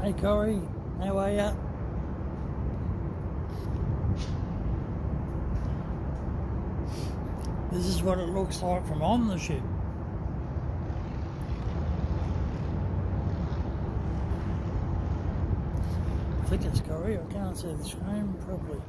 Hey Corey, how are ya? This is what it looks like from on the ship. I think it's Corey, I can't see the screen properly.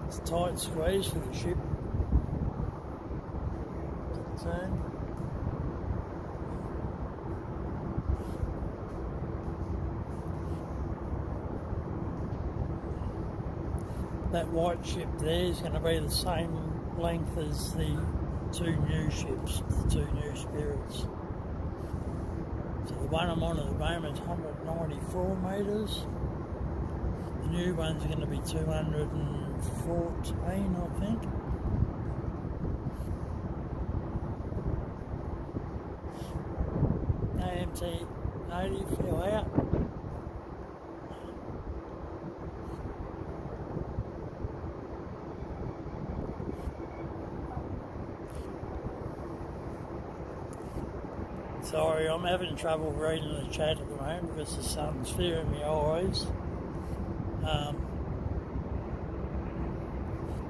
It's a tight squeeze for the ship to turn. That white ship there is going to be the same length as the two new ships, the two new Spirits. So the one I'm on at the moment is 194 metres. The new one's going to be 214, I think. AMT 80 fell out. Sorry, I'm having trouble reading the chat at the moment because the sun's staring my eyes.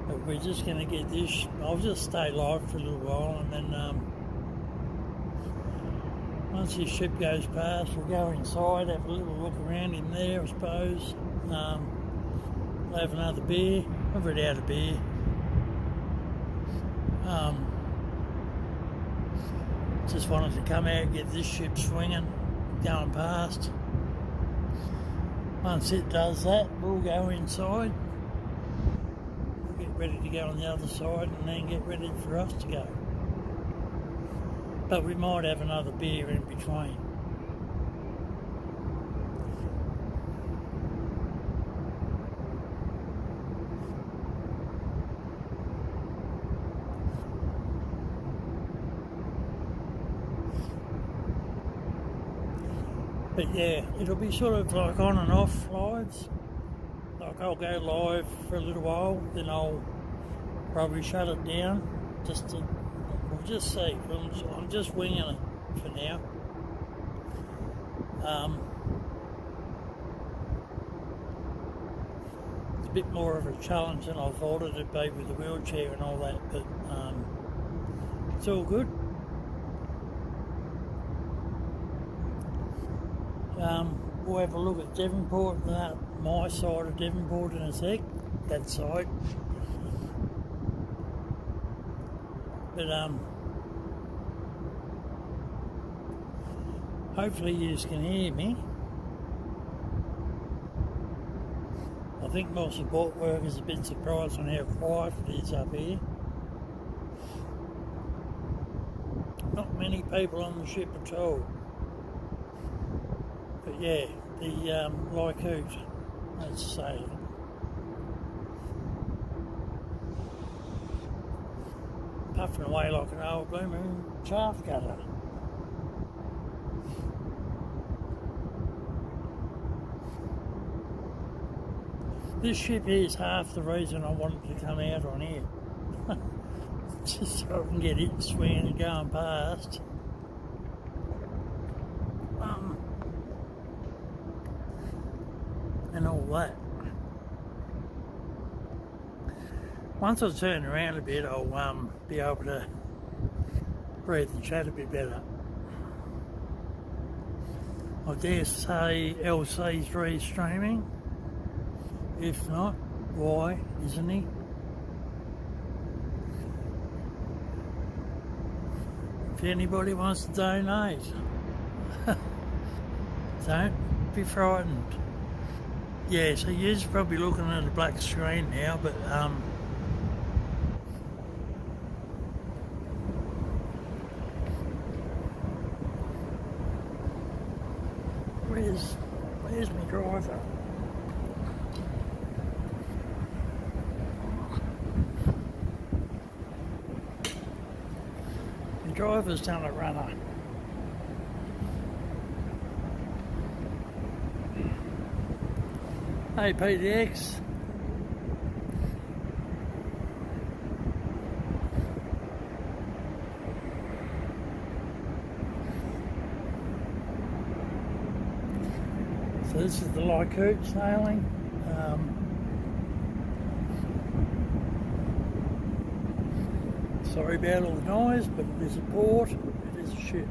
But we're just going to get this. I'll just stay live for a little while, and then once this ship goes past, we'll go inside, have a little look around in there, I suppose. We'll have another beer. I've already had a beer. Just wanted to come out and get this ship swinging, going past. Once it does that, we'll go inside. We'll get ready to go on the other side and then get ready for us to go. But we might have another beer in between. But yeah, it'll be sort of like on and off lives. Like I'll go live for a little while, then I'll probably shut it down. We'll just see. I'm just winging it for now. It's a bit more of a challenge than I thought it'd be with the wheelchair and all that, but it's all good. We'll have a look at Devonport, my side of Devonport in a sec, that side. But hopefully you can hear me. I think my support workers are a bit surprised on how quiet it is up here. Not many people on the ship at all. But yeah, the Lycoot, let's say, puffing away like an old blooming chaff cutter. This ship here is half the reason I wanted to come out on here. Just so I can get it swinging and going past. And all that. Once I turn around a bit, I'll be able to breathe and chat a bit better. I dare say LC's restreaming. If not, why isn't he? If anybody wants to donate, Don't be frightened. Yeah, so you're probably looking at a black screen now, but where's my driver? My driver's done a runner. Hey PDX. So this is the Lycoot sailing. Sorry about all the noise, but it is a port, it is a ship.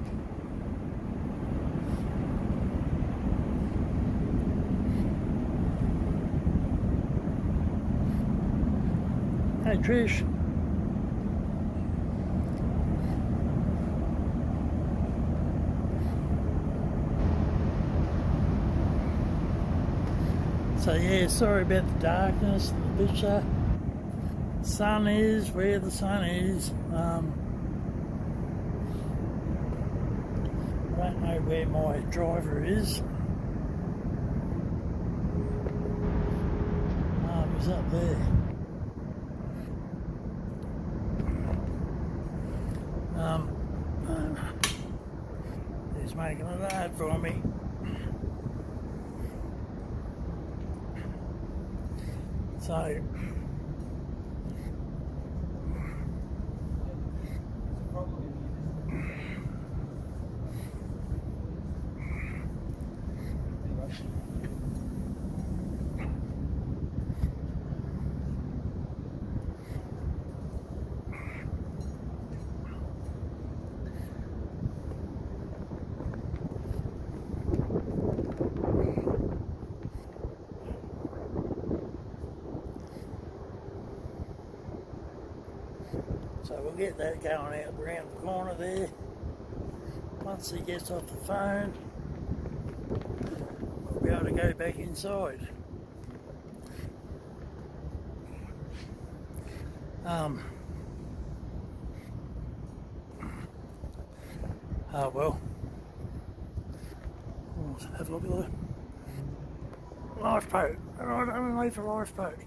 Hey Trish. So yeah, sorry about the darkness and the picture. Sun is where the sun is. I don't know where my driver is. He's up there. He's making it hard for me. So we'll get that going out around the corner there. Once he gets off the phone, we'll be able to go back inside. Oh well. Let's have a look at the lifeboat. Alright, I'm wait for lifeboat.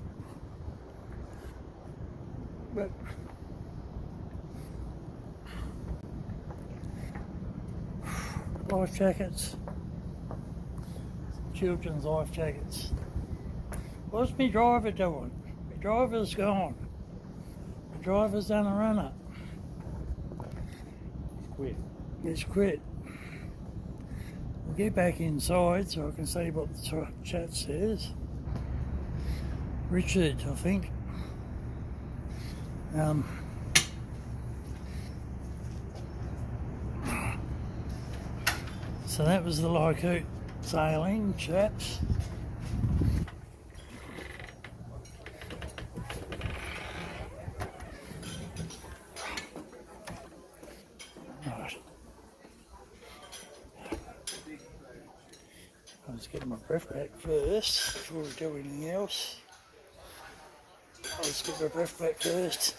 But life jackets, children's life jackets. What's my driver doing? My driver's gone. My driver's done a run up. He's quit. We'll get back inside so I can see what the chat says. Richard, I think. So that was the Lycoot sailing, chaps. Right. I'll just get my breath back first before we do anything else. I'll just get my breath back first.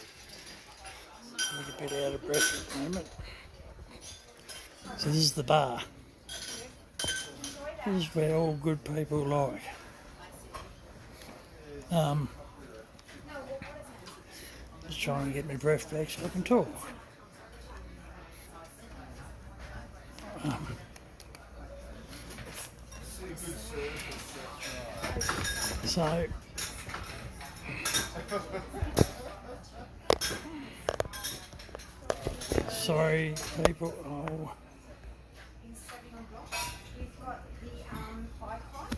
I'm a bit out of breath at the moment. So this is the bar. This is where all good people like. Just trying to get my breath back so I can talk. So sorry people. Oh. We've got the icon,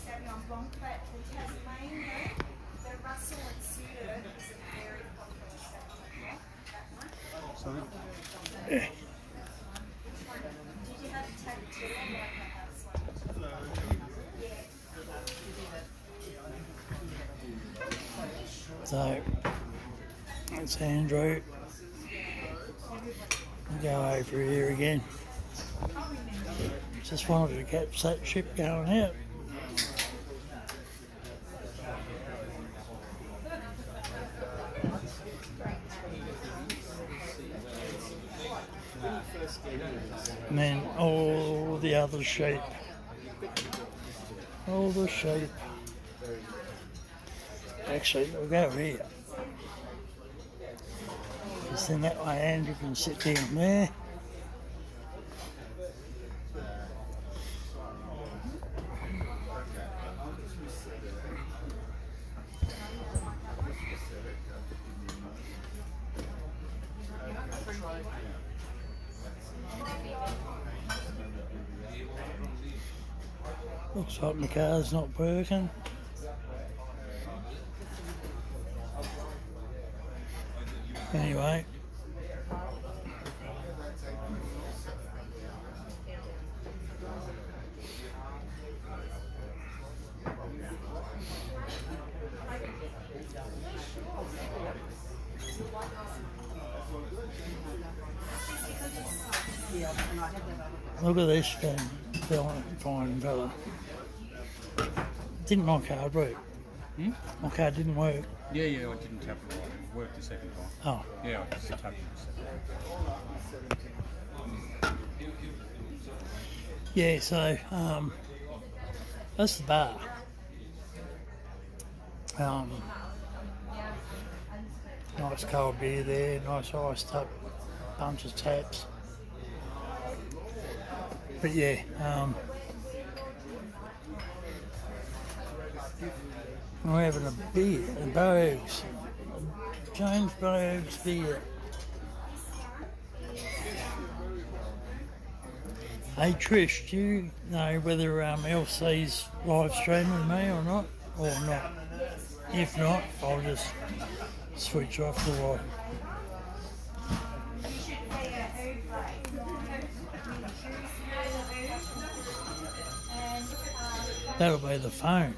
Savion Blanc plat for Tasmania. The Russell and Suda is a very popular that one. Yeah. Did you have to take a tour like the house one? Yeah. So that's Andrew. go over here again. Just wanted to catch that ship going out. And then all the other sheep. All the sheep. Actually, we'll go here. Because then that way Andrew can sit down there. Looks like my car's not working. Anyway. Look at this fine fella. Didn't my card work? My card didn't work. Yeah, I didn't tap it right. It worked the second time. Oh. Yeah, I just tapped it the second time. Yeah, so that's the bar. Nice cold beer there, nice iced up bunch of taps. But yeah, we're having a beer, a Bogues, James Bogues beer. Hey Trish, do you know whether LC's live streaming me or not? If not, I'll just switch off the light. That'll be the phone.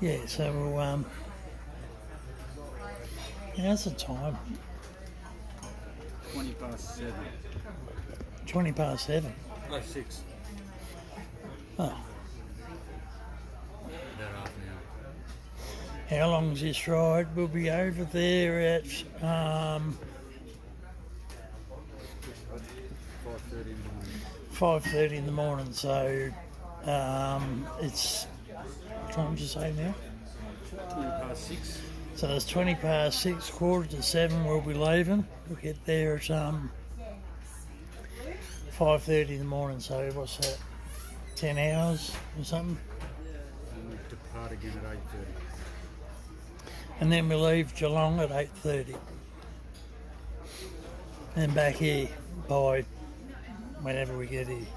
Yeah, so we'll, how's the time? 20 past 7. 20 past 7. Oh, 6. Oh, About half an hour. how long's this ride? We'll be over there at 5:30 in the morning. 5:30 in the morning. So it's what time did you say now? 20 past 6. So it's 20 past 6, quarter to 7. We'll be leaving. We'll get there at 5:30 in the morning. So what's that? 10 hours or something. And we depart again at 8:30. And then we leave Geelong at 8:30. And back here by whenever we get here.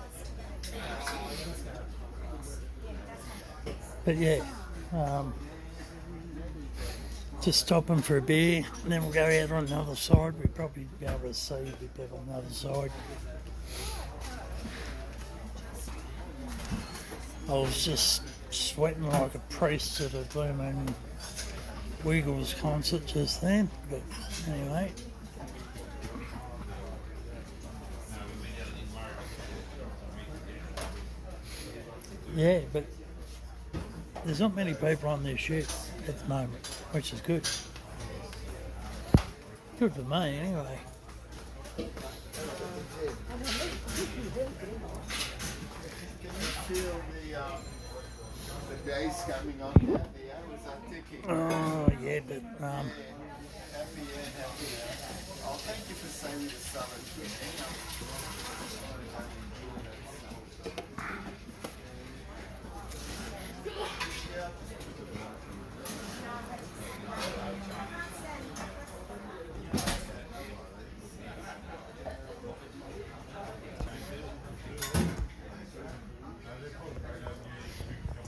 But yeah, just stopping for a beer, and then we'll go out on the other side. We'll probably be able to see a bit better on the other side. I was just sweating like a priest at a blooming Wiggles concert just then, but anyway. Yeah, but there's not many people on this ship at the moment, which is good. Good for me, anyway. Can you feel the days coming on now? The hours are ticking. Oh, yeah, but Happy. Oh, thank you for saving the summer trip.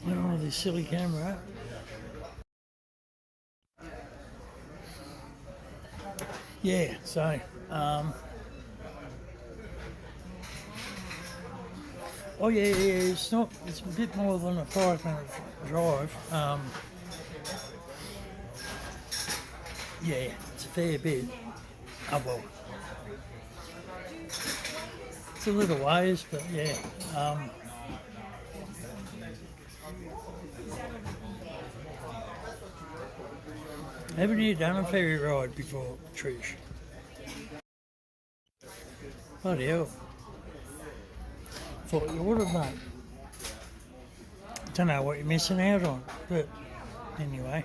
oh, this silly camera. Yeah, so Oh yeah, it's not. It's a bit more than a 5-minute drive. Yeah, it's a fair bit. Oh well, it's a little ways, but yeah. Haven't you done a ferry ride before, Trish? Bloody hell. Thought you would have, mate. Don't know what you're missing out on, but anyway.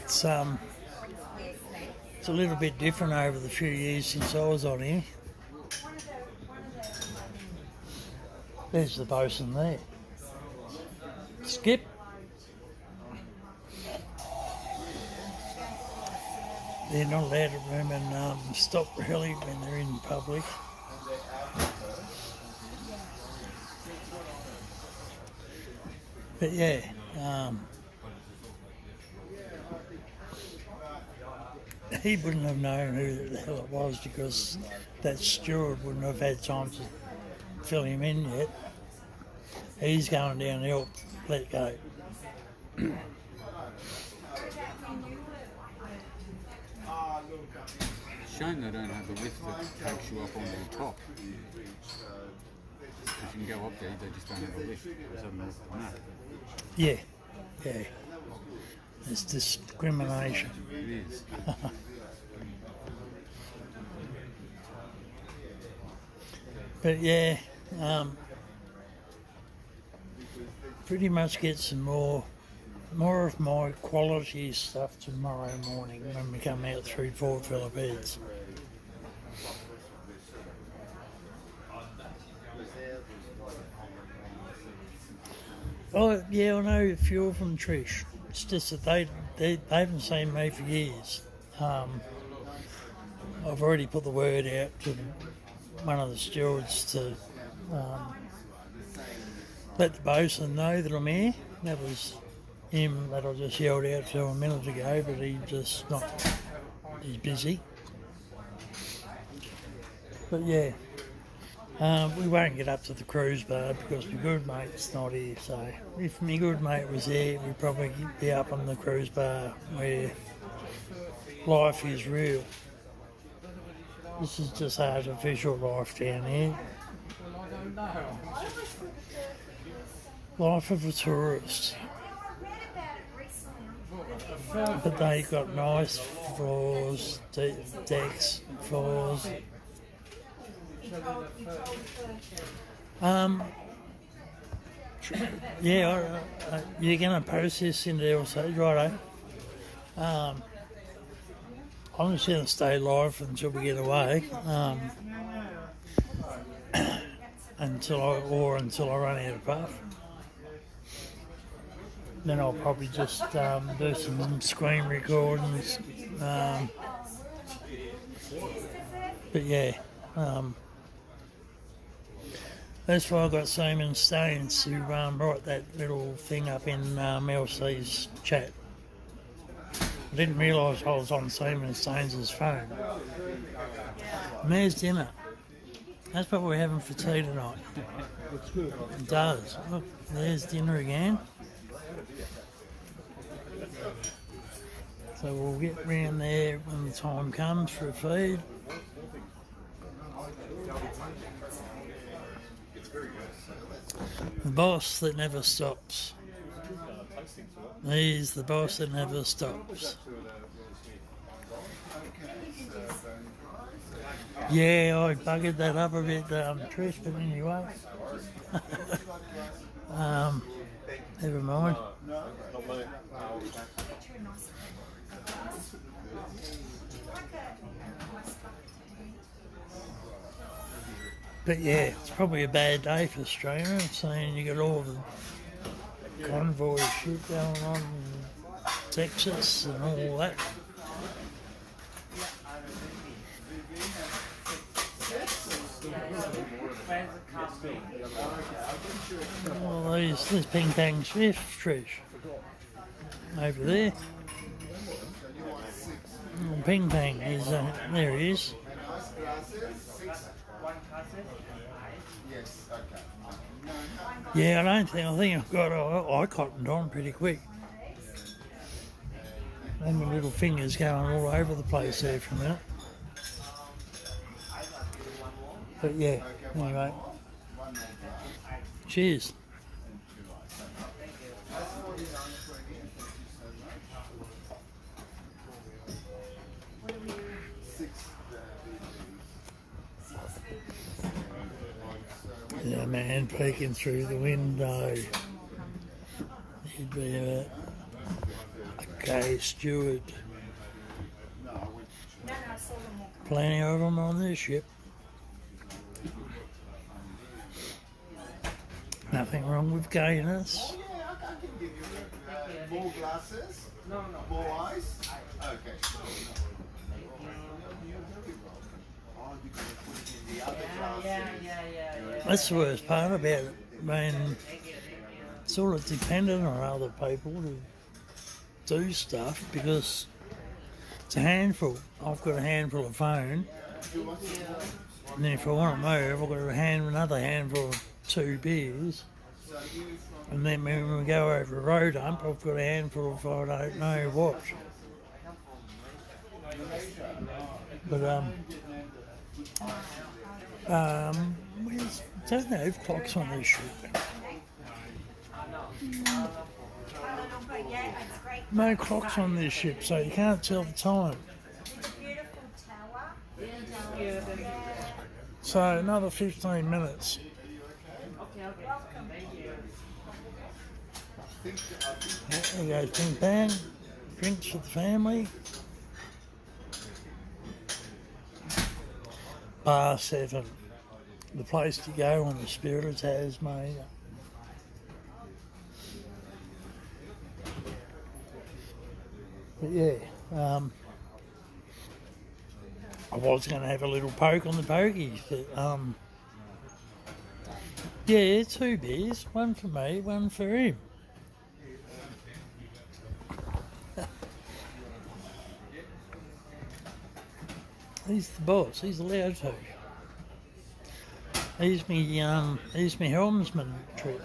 It's a little bit different over the few years since I was on here. There's the bosun there. Skip. They're not allowed to room and stop really when they're in public. But yeah, he wouldn't have known who the hell it was because that steward wouldn't have had time to fill him in yet. He's going down the hill, let go. Shame they don't have a lift that takes you up onto the top. Because you can go up there, they just don't have a lift. There's something else than that. Yeah. It's discrimination. It is. But yeah, pretty much get some more of my quality stuff tomorrow morning when we come out through Port Phillip. Oh yeah, I know a few of them, Trish. It's just that they haven't seen me for years. I've already put the word out to one of the stewards to let the bosun know that I'm here. That was him that I just yelled out to a minute ago, but he's busy. But yeah, we won't get up to the cruise bar because my good mate's not here. So if my good mate was here, we'd probably be up on the cruise bar where life is real. This is just artificial life down here. Life of a tourist. But they got nice floors, decks, floors. Yeah, you're going to post this in the LC, righto? I'm just going to stay live until we get away, until I run out of puff. Then I'll probably just do some screen recordings. But yeah, that's why I got Simon Stones to write that little thing up in LC's chat. I didn't realise I was on Simon Stones' phone. And there's dinner. That's what we're having for tea tonight. It does. Look, there's dinner again. So we'll get round there when the time comes for a feed. The boss that never stops. He's the boss that never stops. Yeah, I buggered that up a bit, Trish, but anyway. Never mind. But yeah, it's probably a bad day for Australia, saying you got all the convoy shit going on in Texas and all that. Oh, there's Ping Pang Swift, Trish. Over there. Oh, Ping Pang is, there he is. Yes, okay. No, Yeah, I think I've got, I cottoned on pretty quick. And my little fingers going all over the place there for a minute. But yeah, anyway. one more glass. Cheers. That's 49 for again. Thank you so much. 6 Yeah, man, peeking through the window. He'd be a gay steward. No, I saw them all come. Plenty of them on this ship. Nothing wrong with gayness. Yeah, I can give you more glasses. No. More ice. Okay. You're very welcome. Oh, you can put it in the other glasses. That's the worst part about it. I mean, it's sort of dependent on other people to do stuff because it's a handful. I've got a handful of phone, and then if I want to move, I've got another handful of 2 beers, and then when we go over a road hump, I've got a handful of I don't know what. But don't they have clocks on this ship? Yeah, it's great. No clocks on this ship, so you can't tell the time. It's a beautiful tower. So another 15 minutes. Welcome. There we go, ping bang, drinks for the family. Bar 7, the place to go on the Spirit of Tasmania. But yeah, I was going to have a little poke on the pokies, but yeah, 2 beers, one for me, one for him. He's the boss, he's allowed to. He's me helmsman trick.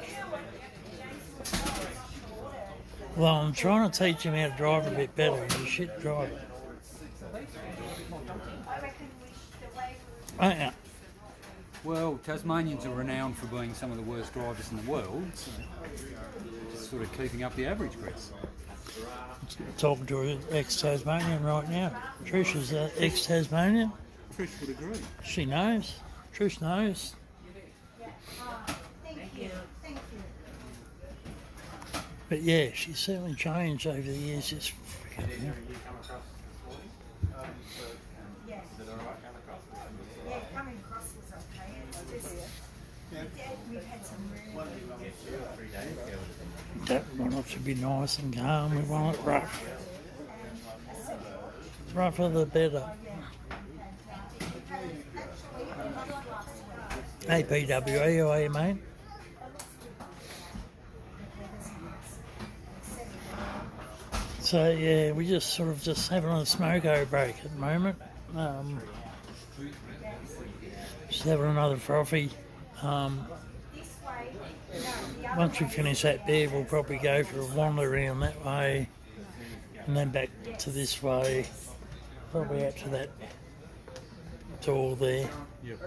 Well, I'm trying to teach him how to drive a bit better. He's a shit driver. Oh, yeah. Well, Tasmanians are renowned for being some of the worst drivers in the world, so just sort of keeping up the average, Chris. Talking to an ex-Tasmanian right now. Trish is ex-Tasmanian. Trish would agree. She knows. Trish knows. Thank you. Thank you. But yeah, she's certainly changed over the years. It's freaking hell. Yeah. Yeah, coming across was okay. It's just, we've had some really Don't want it to be nice and calm. We want it rough. The rougher the better. Hey PWA, how are you, mate? So yeah, we just sort of just having a smoko break at the moment. Just having another frothy. Once we finish that beer, we'll probably go for a wander around that way, and then back to this way, probably out to that door there. Yep.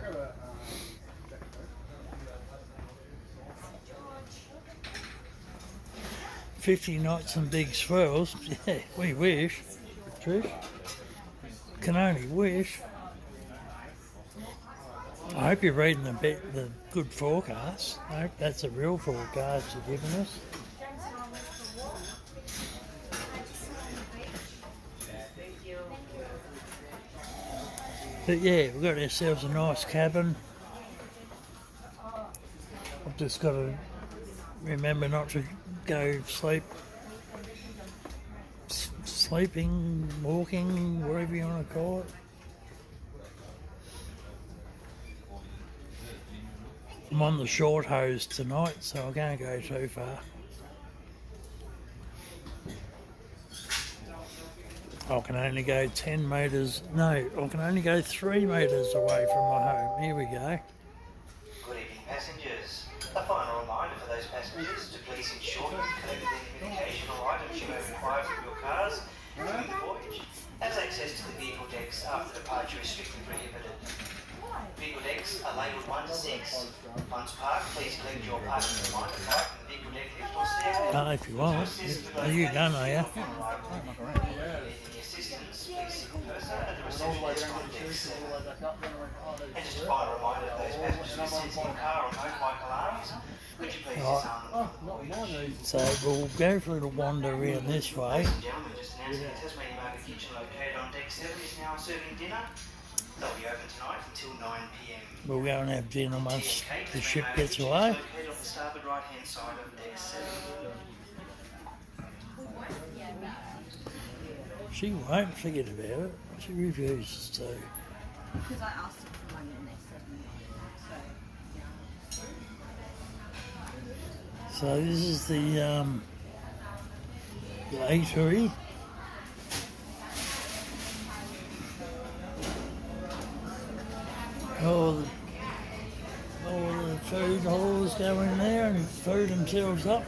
50 knots and big swells. Yeah, we wish. Trish. Can only wish. I hope you're reading the good forecast. I hope that's a real forecast you're giving us. But yeah, we've got ourselves a nice cabin. I've just got to remember not to go sleeping, walking, whatever you want to call it. I'm on the short hose tonight, so I can't go too far. I can only go 10 metres, no, I can only go 3 metres away from my home. Here we go. Good evening access to the vehicle decks after departure is strictly prohibited. Vehicle decks are labelled 1 to 6. Once parked, please collect your parking reminder card from the vehicle deck lift or stairwell. If you want. Are you done, are you? Needing any assistance, please signal Purser at the reception desk on deck 7. And just a final reminder of those passengers with sensitive car or motorbike alarms, could you please disarm them? So we'll go for a little wander around this way. Ladies and gentlemen, just announcing the Tasmania Market Kitchen located on deck 7 is now serving dinner. They'll be open tonight until 9 p.m. We'll go and have dinner once Tea and cake, the Tasmania ship Market gets Kitchen is away. located on the starboard right-hand side of deck 7. She won't forget about it. She refuses to. Because I asked them for money and they said no. So this is the eatery. All the food halls go in there and food themselves up.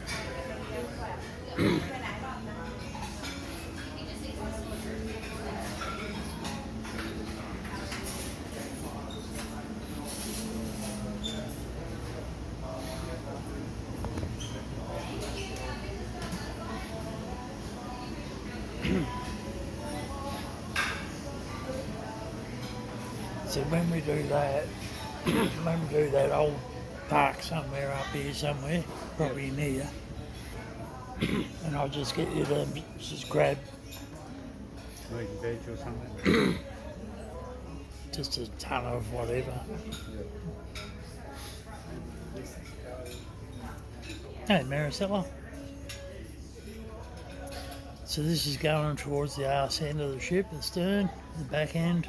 So when we do that, I'll park somewhere up here somewhere, probably near, and I'll just get you to just grab Fruit and veg or something. just a ton of whatever. Hey, Maricela. So this is going towards the arse end of the ship, the stern, the back end.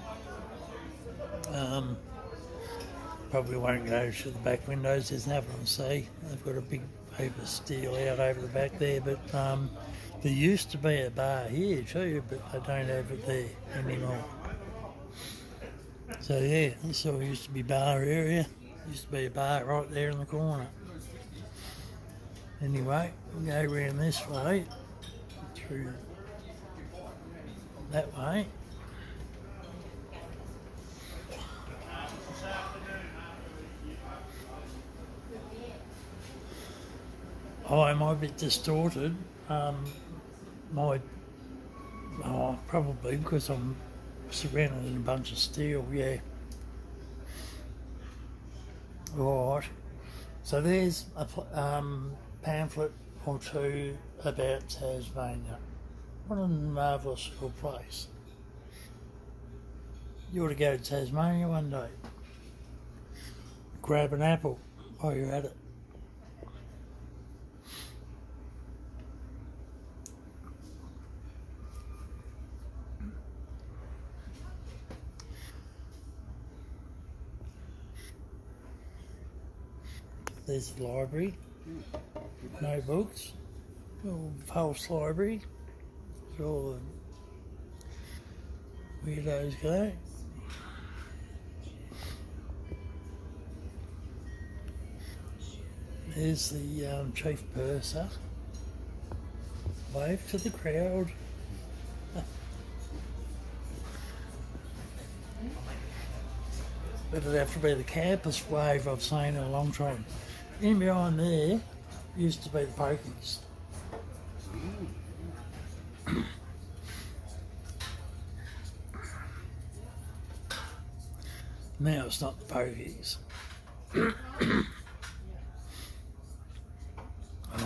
Probably won't go to the back windows, there's nothing to see. They've got a big paper steel out over the back there, but there used to be a bar here too, but they don't have it there anymore. So yeah, this all used to be bar area. Used to be a bar right there in the corner. Anyway, we'll go around this way, through that way. Oh, I'm a bit distorted. Probably because I'm surrounded in a bunch of steel, yeah. Right. So there's a pamphlet or two about Tasmania. What a marvellous little place. You ought to go to Tasmania one day. Grab an apple while you're at it. There's the library, no books, little false library, where all the weirdos go. There's the chief purser, wave to the crowd. But it'd have to be the campus wave I've seen in a long time. In behind there used to be the pokies. Now it's not the pokies. Oh,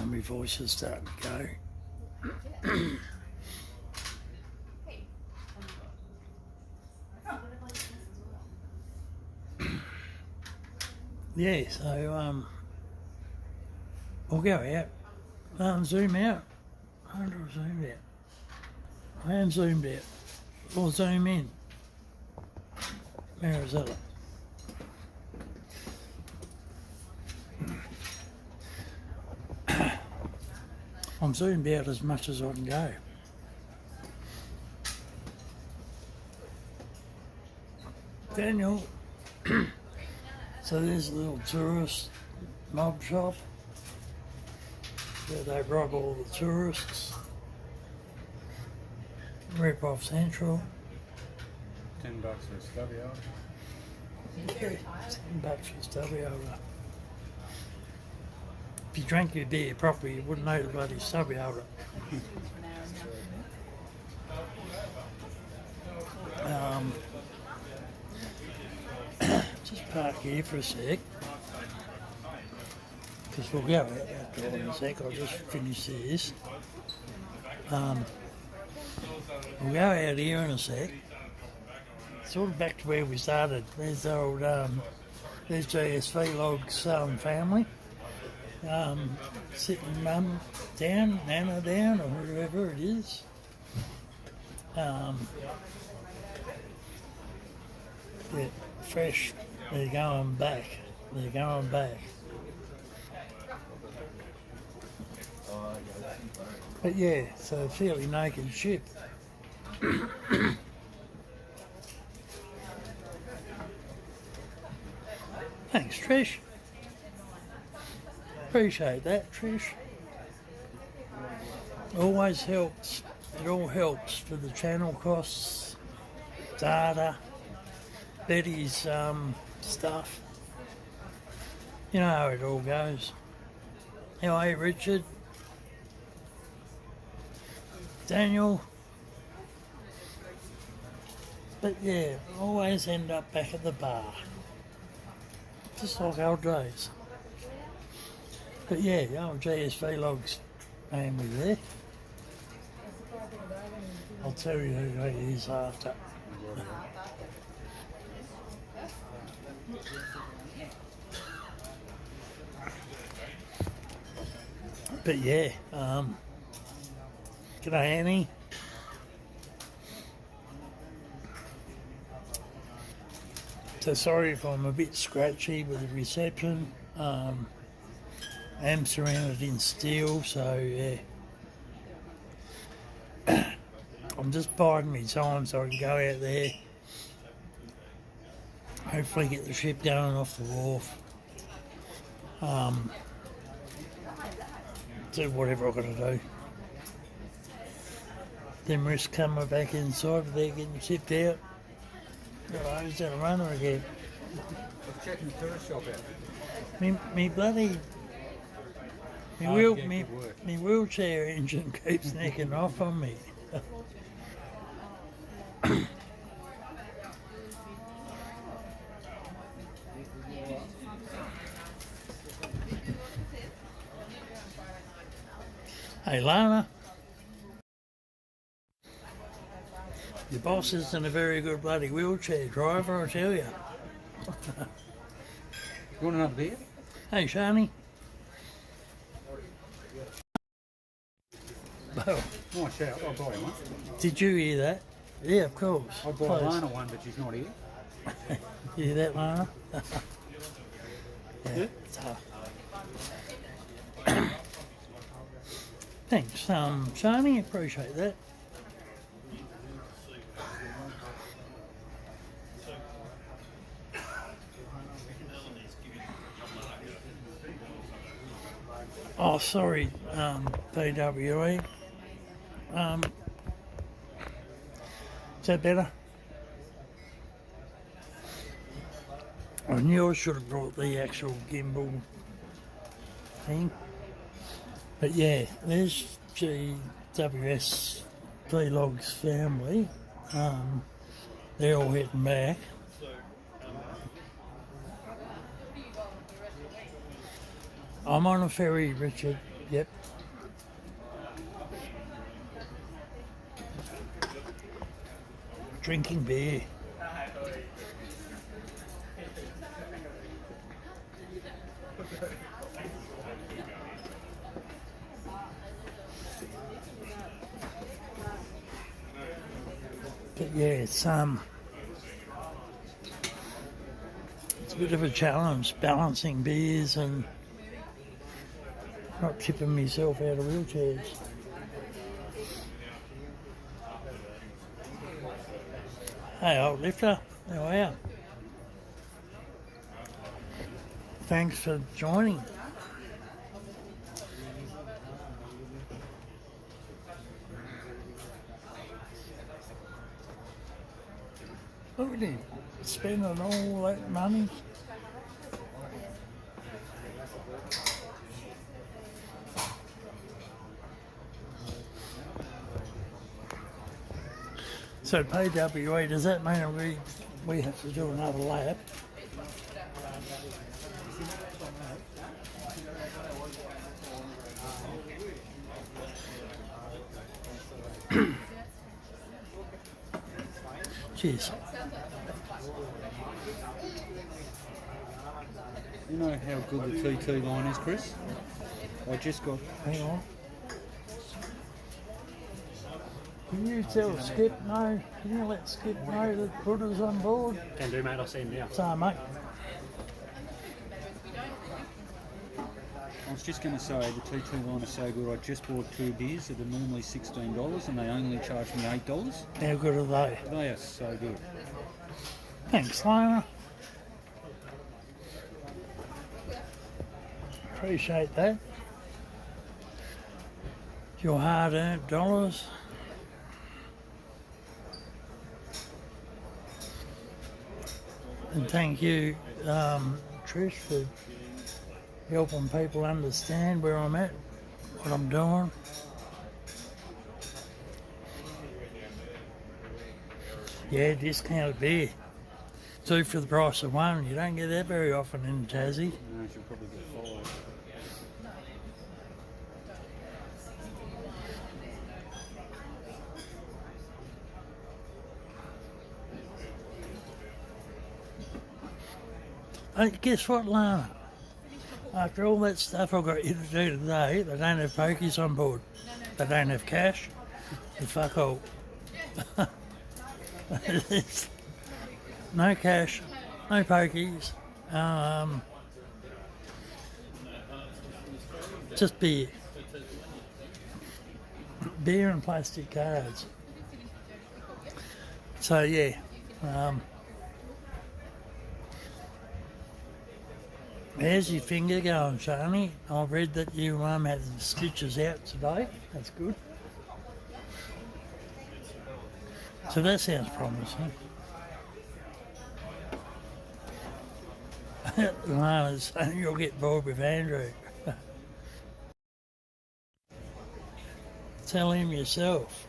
my voice is starting to go. Yeah, so we'll go out, zoom out. I wonder if I zoomed out. I am zoomed out. Or zoom in. Maricela. I'm zoomed out as much as I can go. Daniel. So there's a little tourist mob shop where they rob all the tourists. Rip off Central. $10 for a stubby over. Yeah, $10 for stubby over. If you drank your beer properly, you wouldn't know the bloody stubby over. Just park here for a sec. Because we'll go out that door in a sec. I'll just finish this. We'll go out here in a sec. Sort of back to where we started. There's old, there's JSV Log's family. Sitting mum down, Nana down, or whoever it is. Yeah, fresh. They're going back. They're going back. But yeah, so a fairly naked ship. Thanks, Trish. Appreciate that, Trish. Always helps. It all helps for the channel costs, data, Betty's stuff. You know how it all goes. How are you, Richard? Daniel? But yeah, always end up back at the bar. Just like old days. But yeah, old GSV Logs family there. I'll tell you who it is after. But yeah, g'day Annie. So sorry if I'm a bit scratchy with the reception. I am surrounded in steel, so yeah. I'm just biding my time so I can go out there. Hopefully get the ship going off the wharf. Do whatever I've got to do. Then risk coming back inside if they're getting shipped out. Oh, is that a runner again? I'm checking the tourist shop out. Me bloody... Me wheelchair engine keeps necking off on me. Hey Lana, your boss isn't a very good bloody wheelchair driver, I tell you. You want another beer? Hey Shani. Well, Oh, shout. I'll buy you one. did you hear that? Yeah, of course. I bought Lana one, but she's not here. You hear that, Lana? Yeah. Thanks, Shani, appreciate that. Oh, sorry, PWE. Is that better? I knew I should have brought the actual gimbal thing. But yeah, there's GWS Vlogs family. They're all heading back. I'm on a ferry, Richard. Yep. Drinking beer. But yeah, it's a bit of a challenge balancing beers and not tipping myself out of wheelchairs. Hey, old lifter, how are you? Thanks for joining. Look at him spending all that money. So PWE, does that mean we have to do another lap? Cheers. You know how good the TT line is, Chris? I just got... Hang on. Can you tell Skip no? Can you let Skip know that put us on board? Can do, mate. I'll see him now. So, mate. I was just going to say, the TT line is so good, I just bought 2 beers that are normally $16 and they only charge me $8. How good are they? They are so good. Thanks, Lana. Appreciate that. Your hard-earned dollars. And thank you, Trish, for helping people understand where I'm at, what I'm doing. Yeah, discounted beer. 2 for the price of 1. You don't get that very often in Tassie. No, I should probably get 5. Hey, guess what, Lana? After all that stuff I've got you to do today, they don't have pokies on board. They don't have cash. They fuck all. No cash, no pokies. Just beer. Beer and plastic cards. So yeah. How's your finger going, Shani? I've read that you had the stitches out today. That's good. So that sounds promising. Lana's saying you'll get bored with Andrew. Tell him yourself.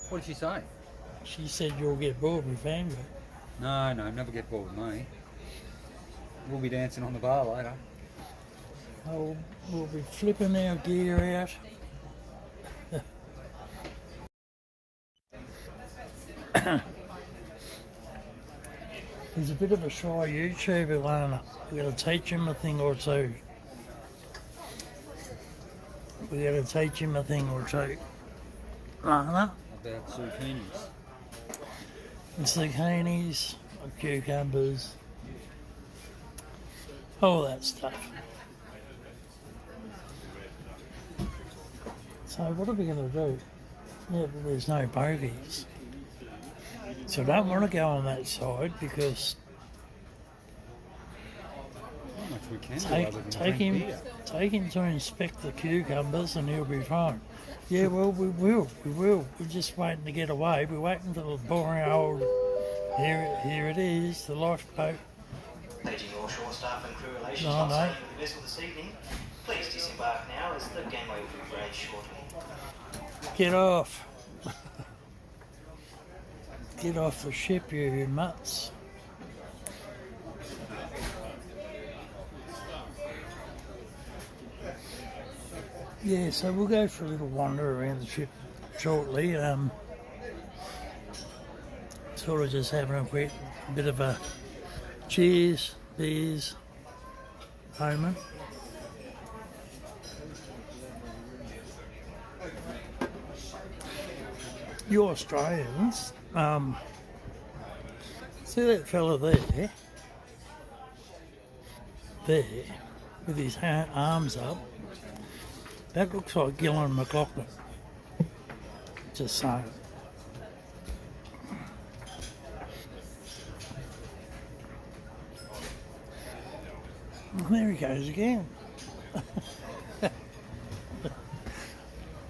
What did she say? She said you'll get bored with Andrew. No, never get bored with me. We'll be dancing on the bar later. Oh, we'll be flipping our gear out. He's a bit of a shy YouTuber, Lana. We've got to teach him a thing or two. We've got to teach him a thing or two. Lana? About zucchinis. Zucchinis, cucumbers, all that stuff. So what are we going to do? Yeah, but there's no bogies. So I don't want to go on that side because Not much we can do other than drink beer. take him to inspect the cucumbers and he'll be fine. Yeah, well, we will. We're just waiting to get away. We're waiting for the boring old, here it is, the lifeboat. Paging all shore staff and crew relations No, on mate. sailing the vessel this evening. Please disembark now as the gangway will be raised shortly. Get off. Get off the ship, you mutts. Yeah, so we'll go for a little wander around the ship shortly. Sort of just having a quick bit of a cheers, beers moment. You Australians, see that fella there? There, with his arms up. That looks like Gillan McLaughlin. Just saying. There he goes again.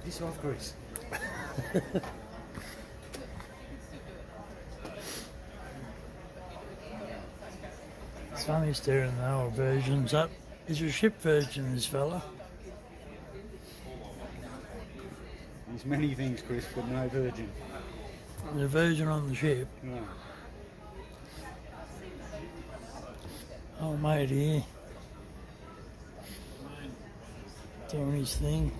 Piss off, Chris. It's funny staring the old versions up. He's a ship virgin, this fella. There's many things, Chris, but no virgin. There's a virgin on the ship. No. Oh, mate here. Doing his thing.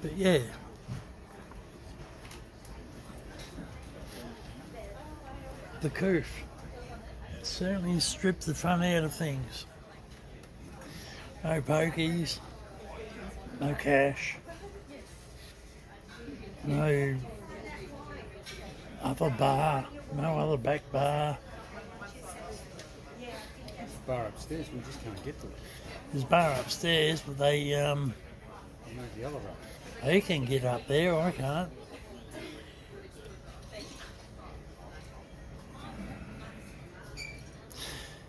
But yeah. The Coof certainly stripped the fun out of things. No pokies, no cash, no other bar, no other back bar. Bar upstairs, we just can't get to it. There's a bar upstairs, but they I'll make the elevator. they can get up there, I can't.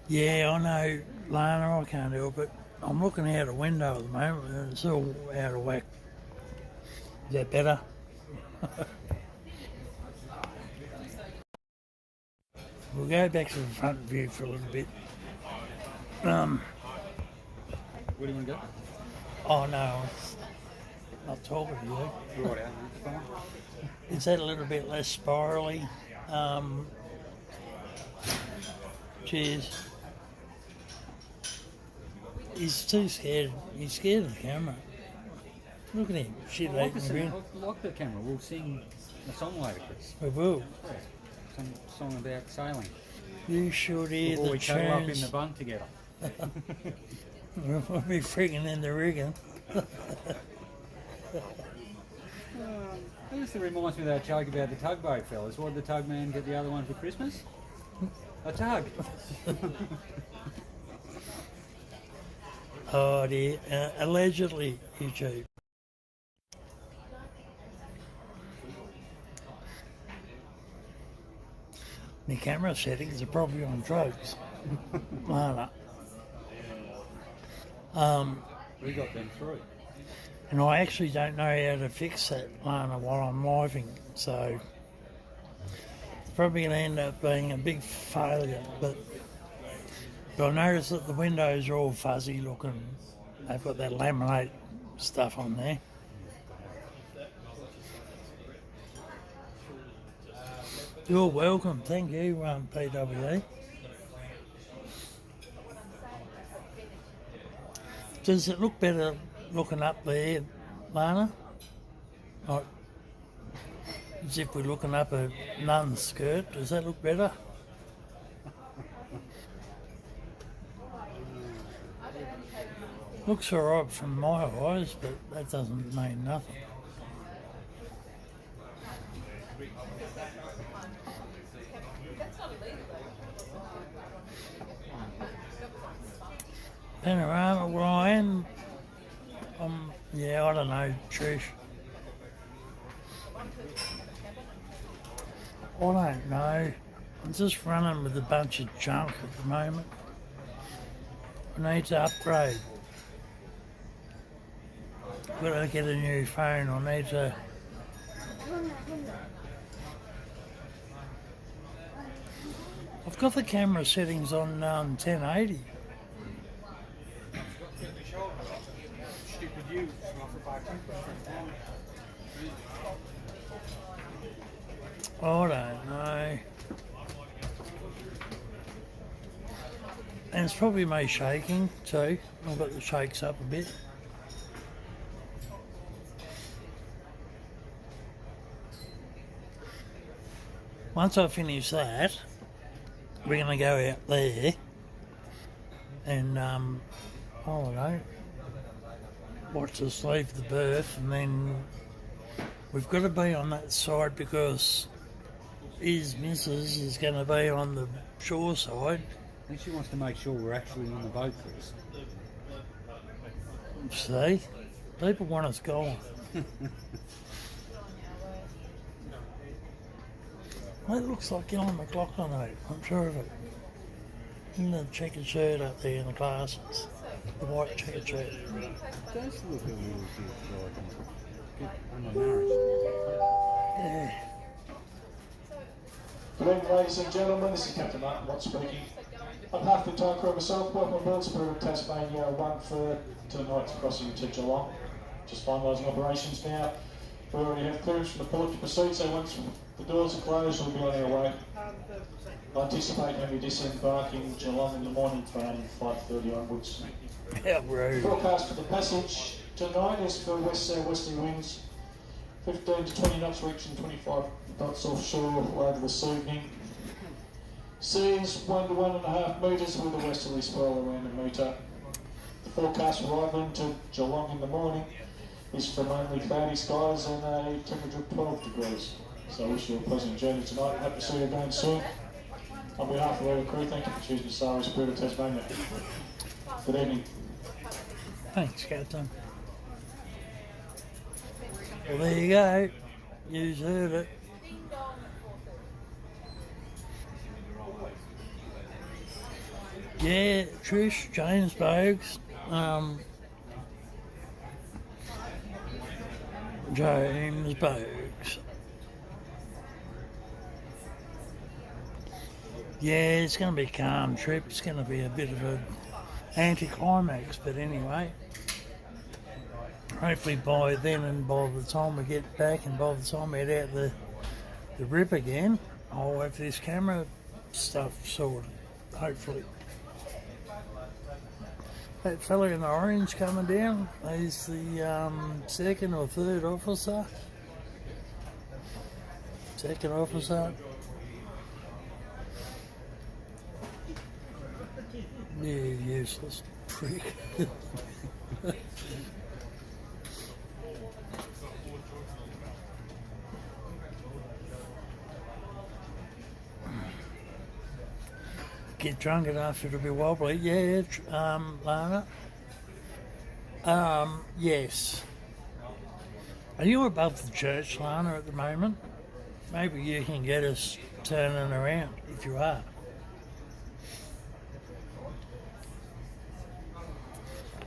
Yeah, I know, Lana, I can't help it. I'm looking out a window at the moment and it's all out of whack. Is that better? We'll go back to the front view for a little bit. Where do you want to go? Oh no, it's not talking to you. Right out, mate. Is that a little bit less spirally? Cheers. He's too scared. He's scared of the camera. Look at him. Shit, I like, eating grin. the camera. We'll sing a song later, Chris. We will. Some song about sailing. You should hear Before the we cuddle up in tunes. the bunk together. We'll be frigging in the rigging. This reminds me of that joke about the tugboat fellas. What did the tugman get the other one for Christmas? A tug. Oh dear. Allegedly, YouTube. The camera settings are probably on drugs. Lana. We got them through. And I actually don't know how to fix that, Lana, while I'm living, so it's probably going to end up being a big failure. But I noticed that the windows are all fuzzy looking. They've got that laminate stuff on there. You're welcome, thank you, PWE. Does it look better looking up there, Lana? Like, as if we're looking up a nun's skirt. Does that look better? Looks alright from my eyes, but that doesn't mean nothing. Panorama, Ryan. Yeah, I don't know, Trish. I don't know. I'm just running with a bunch of junk at the moment. I need to upgrade. I've got to get a new phone. I need to. I've got the camera settings on 1080. I don't know. And it's probably me shaking too. I've got the shakes up a bit. Once I finish that, we're going to go out there and, I don't know, watch us leave the berth, and then we've got to be on that side because his missus is going to be on the shore side. I think she wants to make sure we're actually on the boat, Chris. See? People want us gone. That looks like Ellen McLaughlin, mate. I'm sure of it. In the checkered shirt up there in the glasses. The white checkered shirt. It does look a little bit like undernourished. Yeah. Good evening, ladies and gentlemen. This is Captain Martin Watt speaking. On behalf of the entire crew myself, welcome aboard Spirit of Tasmania 1 for tonight's crossing to Geelong. Just finalising operations now. We already have clearance from the port to proceed, so once the doors are closed, we'll be on our way. I anticipate when we disembark in Geelong in the morning from 5:30 onwards. Yeah, rude. Forecast for the passage tonight is for west-southwesterly winds, 15 to 20 knots reaching 25 knots offshore later this evening. Seas 1 to 1.5 metres with a westerly swell around a metre. The forecast arrival into Geelong in the morning is from only cloudy skies and a temperature of 12 degrees. So I wish you a pleasant journey tonight. Hope to see you again soon. On behalf of all the crew, thank you for choosing Star Spirit of Tasmania. Good evening. Thanks, Captain. Well, there you go. You heard it. Yeah, Trish, James Bogues, James Bogues. Yeah, it's going to be a calm trip. It's going to be a bit of an anticlimax, but anyway. Hopefully by then and by the time we get back and by the time we head out the rip again, I'll have this camera stuff sorted, hopefully. That fella in the orange coming down, he's the second or third officer. Second officer. Yeah, useless prick. Get drunk enough, it'll be wobbly. Yeah, Lana. Yes. Are you above the church, Lana, at the moment? Maybe you can get us turning around if you are.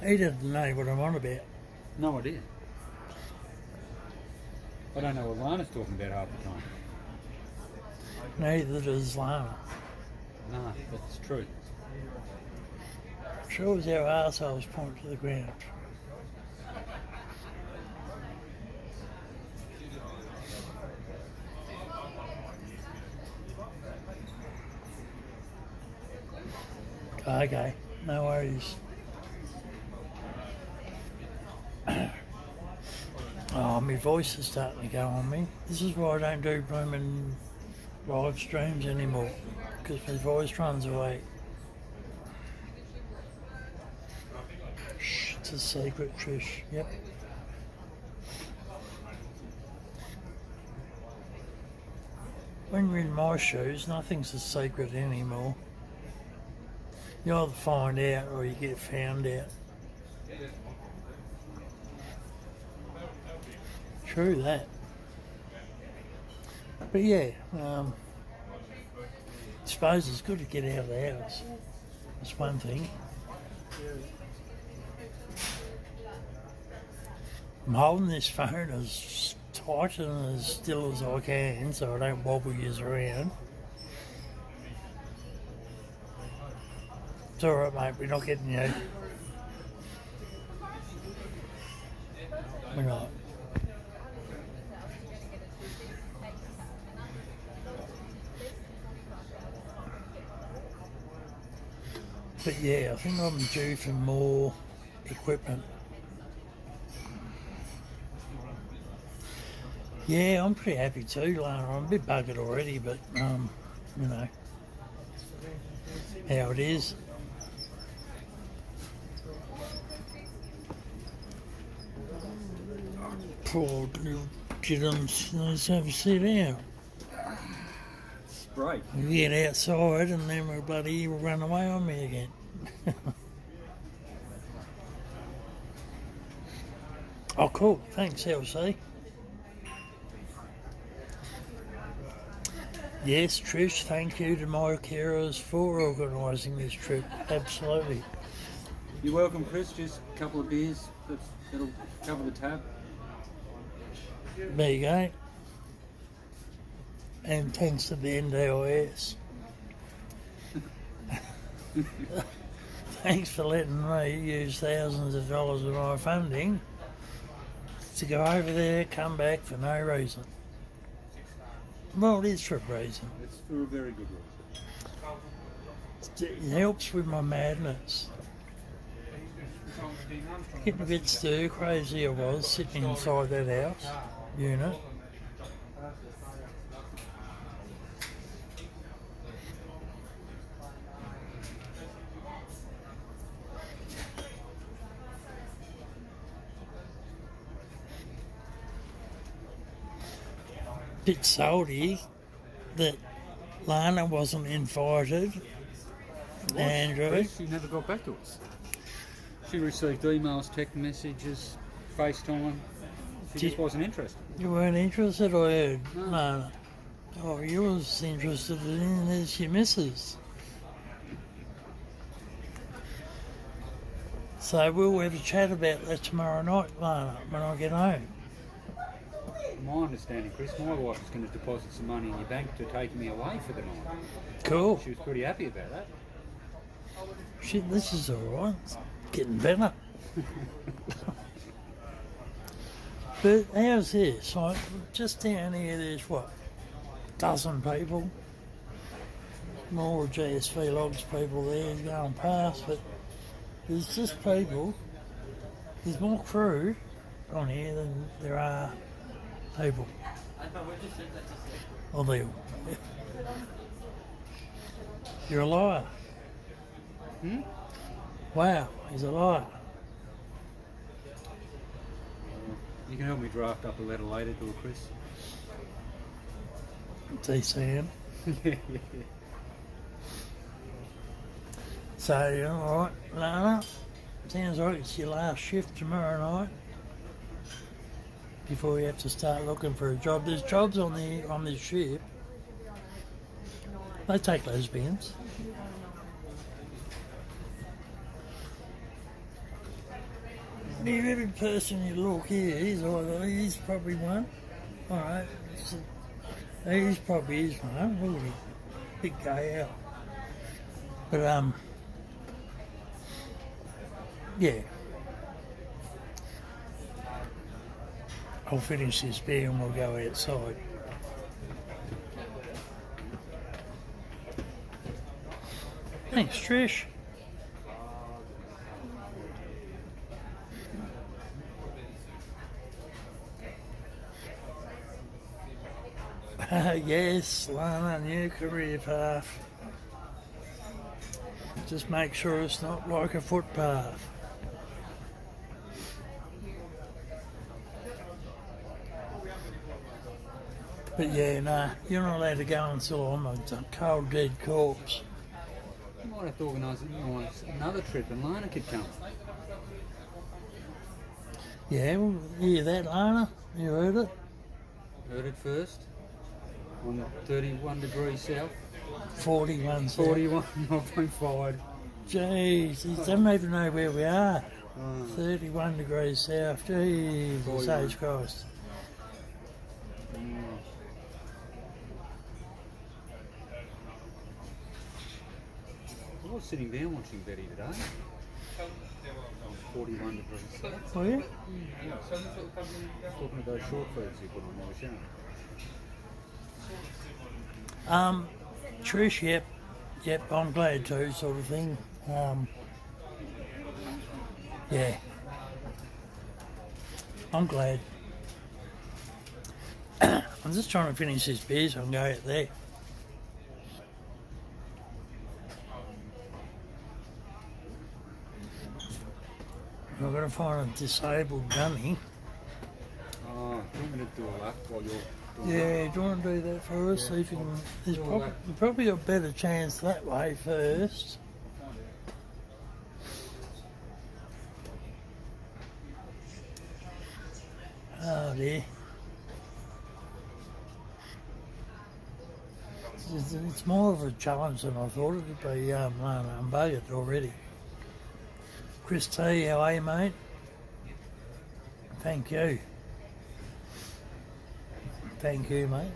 He doesn't know what I'm on about. No idea. I don't know what Lana's talking about half the time. Neither does Lana. No, that's true. Sure as our arseholes point to the ground. Okay, no worries. Oh, my voice is starting to go on me. This is why I don't do blooming live streams anymore, because my voice runs away. Shh, it's a secret, Trish. Yep. When you're in my shoes, nothing's a secret anymore. You either find out or you get found out. True that. But yeah, I suppose it's good to get out of the house. That's one thing. I'm holding this phone as tight and as still as I can so I don't wobble yous around. It's alright, mate, we're not getting you. We're not. But yeah, I think I'm due for more equipment. Yeah, I'm pretty happy too, Lana. I'm a bit buggered already, but, you know, how it is. Poor little kittens, let's have a sit down. Right. We get outside and then we'll bloody run away on me again. Oh, cool. Thanks, LC. Yes, Trish, thank you to my carers for organising this trip. Absolutely. You're welcome, Chris. Just a couple of beers. That'll cover the tab. There you go. and thanks to the NDIS. Thanks for letting me use thousands of dollars of my funding to go over there, come back for no reason. Well, it is for a reason. It's for a very good reason. It helps with my madness. Getting a bit stir crazy I was sitting inside that house unit. Bit salty that Lana wasn't invited. Andrew. She never got back to us. She received emails, text messages, FaceTime. She just wasn't interested. You weren't interested, I heard. No. No. Oh, you was interested in is your missus. So we'll have a chat about that tomorrow night, Lana, when I get home. My understanding, Chris, my wife was going to deposit some money in your bank to take me away for the night. Cool. She was pretty happy about that. Shit, this is alright. It's getting better. But how's this? Like, just down here, there's what? A dozen people? More GSV Logs people there going past, but there's just people. There's more crew on here than there are people. Oh, they. You're a liar. Hmm? Wow, he's a liar. You can help me draft up a letter later to her, Chris. See, Sam. So, alright, Lana, sounds like it's your last shift tomorrow night before you have to start looking for a job. There's jobs on this ship. They take lesbians. Every person you look here, he's probably one. Alright, he's probably is one. Look at him. Big guy out. But, yeah. I'll finish this beer and we'll go outside. Thanks, Trish. Yes, Lana, new career path. Just make sure it's not like a footpath. But yeah, nah, you're not allowed to go until I'm a cold dead corpse. You might have to organise another trip and Lana could come. Yeah, well, you hear that, Lana? You heard it? Heard it first. On 31 degrees south. 41 south. 41.5. Jeez, he doesn't even know where we are. Oh. 31 degrees south. Jesus, 41. H Christ. I was sitting down watching Betty today. 41 degrees south. Oh, yeah? Talking about those short foods you put on the show. Trish, yep, I'm glad too, sort of thing. Yeah, I'm glad. I'm just trying to finish this beer so I can go out there. I've got to find a disabled dummy. Oh, do you want me to do a lap while you're doing Yeah, do you want to do that for us? See if you can. There's probably a better chance that way first. Oh dear. It's more of a challenge than I thought it would be. I'm buggered already. Chris T, how are you, mate? Thank you. Thank you, mate.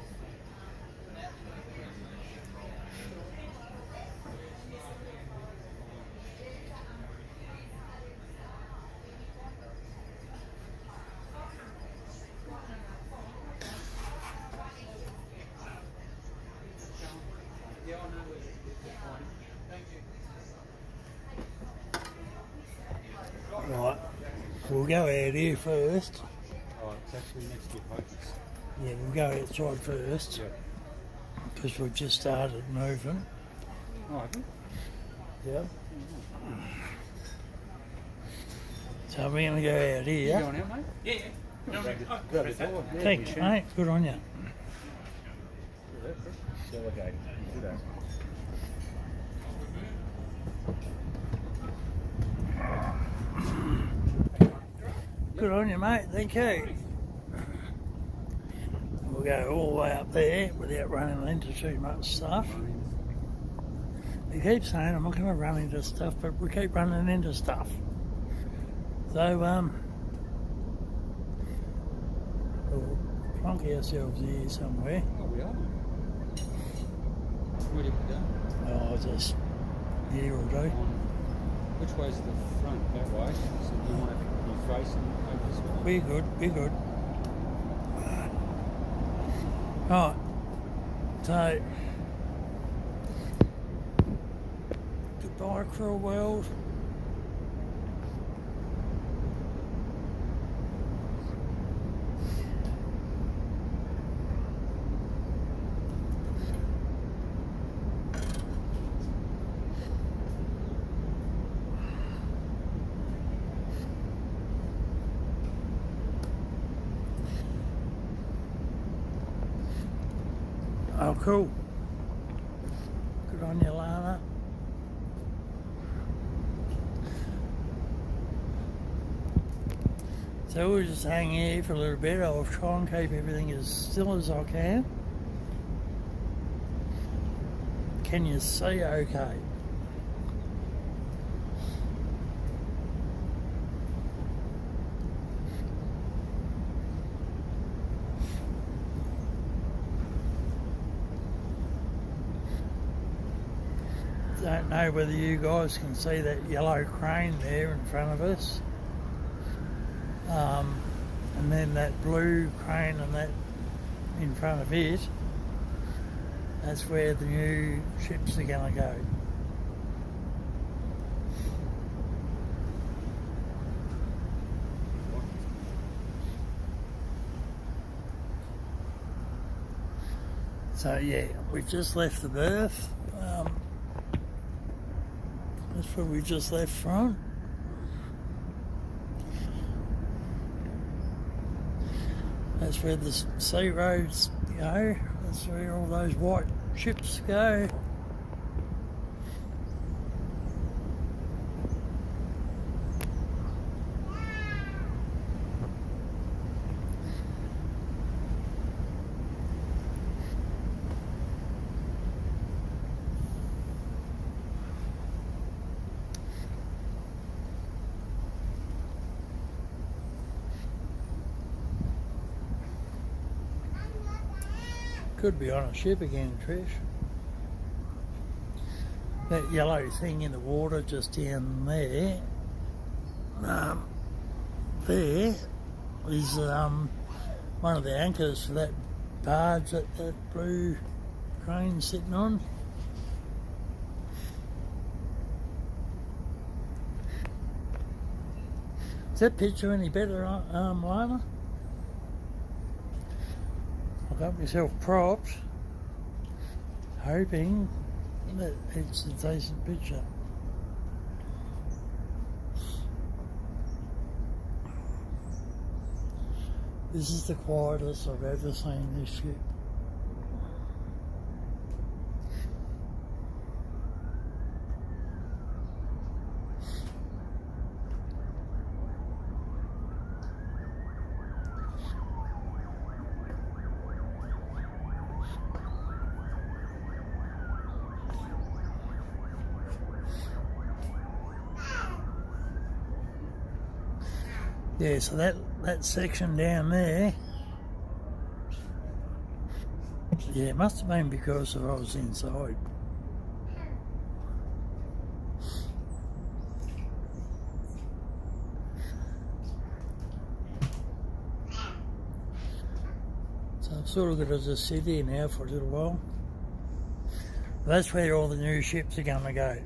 go out here first. Oh, it's actually next to your focus. Yeah, we'll go outside first. Yeah. Because we've just started moving. Oh, have you? Yeah. So we're going to go out here. You going out, mate? Yeah. No, Grab oh, the press that. door. Yeah, Thanks, we can. mate. Good on you. Delegating. Do that. Good on you, mate. Thank you. We'll go all the way up there without running into too much stuff. We keep saying I'm not going to run into stuff, but we keep running into stuff. So, we'll plonk ourselves here somewhere. Oh, we are. Where do you put down? Oh, just here will do. Which way's the front? That way. So do you want to be facing over this way? We're good, we're good. Right, so goodbye, cruel world. Oh, cool. Good on you, Lana. So we'll just hang here for a little bit. I'll try and keep everything as still as I can. Can you see okay? Don't know whether you guys can see that yellow crane there in front of us, and then that blue crane and that in front of it. That's where the new ships are going to go. So yeah, we've just left the berth. That's where we just left from. That's where the sea roads go. That's where all those white ships go. Could be on a ship again, Trish. That yellow thing in the water just down there, there is one of the anchors for that barge that that blue crane's sitting on. Is that picture any better, Lana? Got myself props, hoping that it's a decent picture. This is the quietest I've ever seen this ship. Yeah, so that section down there, yeah, it must have been because I was inside. So I've sort of got to just sit here now for a little while. That's where all the new ships are going to go.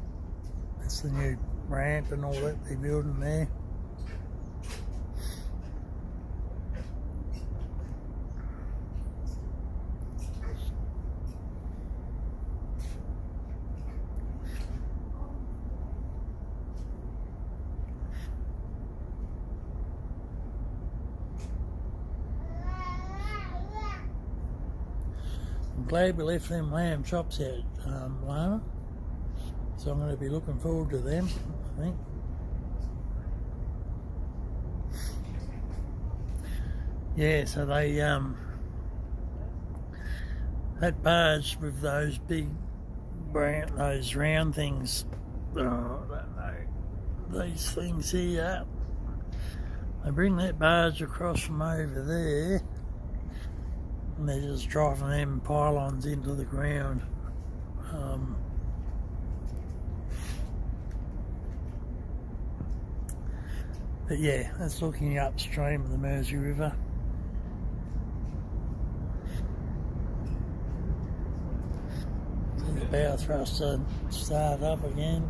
That's the new ramp and all that they're building there. I'm glad we left them lamb chops out, Lana. So I'm going to be looking forward to them, I think. Yeah, so they, that barge with those big brown, those round things, oh, I don't know, these things here, they bring that barge across from over there and they're just driving them pylons into the ground. But yeah, that's looking upstream of the Mersey River. See the bow thruster start up again.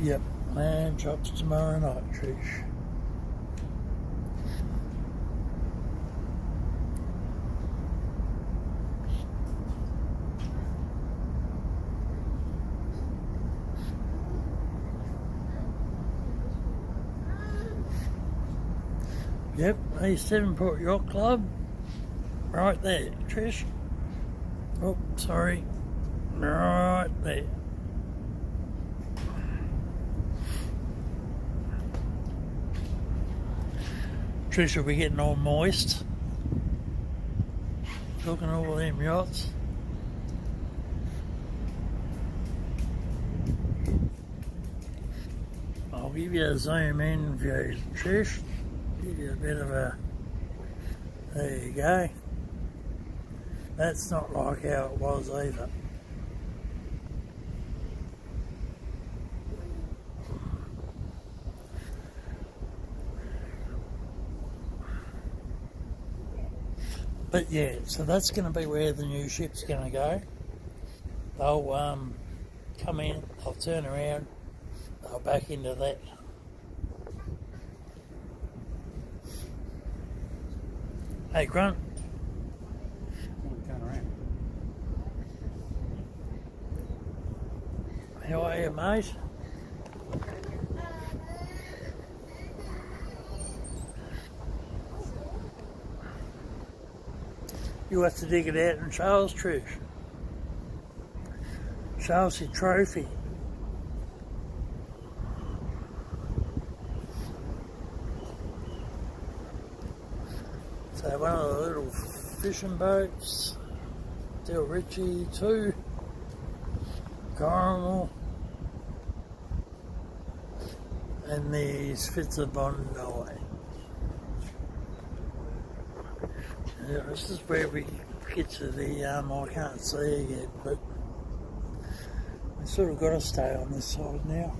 Yep, lamb chops tomorrow night, Trish. Yep, East Devonport Yacht Club, right there, Trish. Oh, sorry, right there. Trish will be getting all moist, looking at all them yachts. I'll give you a zoom in view, Trish. Give you a bit of a, there you go. That's not like how it was either. But yeah, so that's going to be where the new ship's going to go. They'll come in, they'll turn around, they'll back into that. Hey Grunt. Turn around. How are you, mate? You have to dig it out and show us, Trish. Show us your trophy. So one of the little fishing boats, Del Ritchie 2, Caramel, and the Spitzer Bondi. Yeah, this is where we get to the, I can't see it yet, but we sort of got to stay on this side now.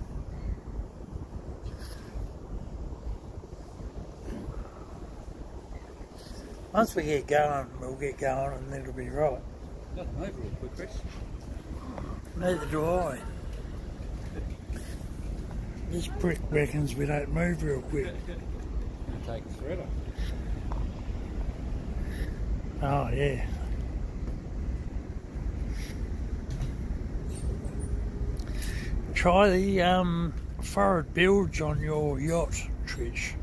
Once we get going, we'll get going and it'll be right. Doesn't move real quick, Chris. Neither do I. This prick reckons we don't move real quick. It'll take us forever. Oh, yeah. Try the forward bilge on your yacht, Trish.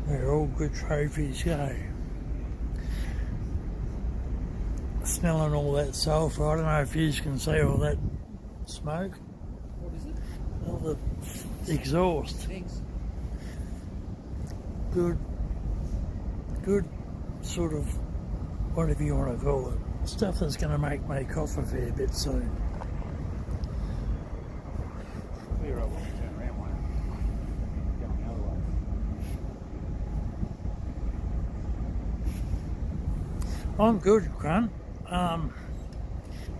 They're all good trophies, go. Smelling all that sulphur. I don't know if you can see all that smoke. What is it? All the exhaust. Thanks. Good sort of, whatever you want to call it, stuff that's going to make me cough a fair bit soon. We're right when we turn around, won't it? Going the other way. I'm good, Grunt.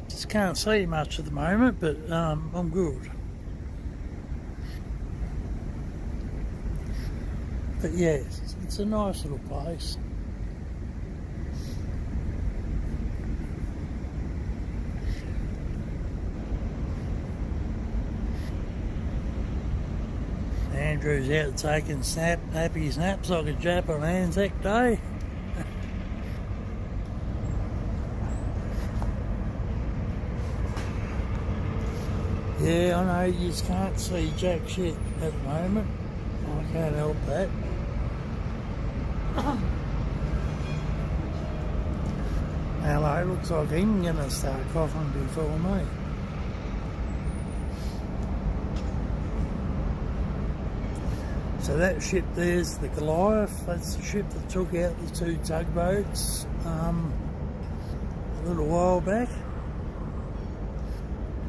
Just can't see much at the moment, but I'm good. But yeah, it's a nice little place. Andrew's out taking nappy snaps like a Jap on Anzac Day. Yeah, I know, you just can't see jack shit at the moment. I can't help that. Hello, looks like I'm gonna start coughing before me. So that ship there's the Goliath. That's the ship that took out the two tugboats a little while back.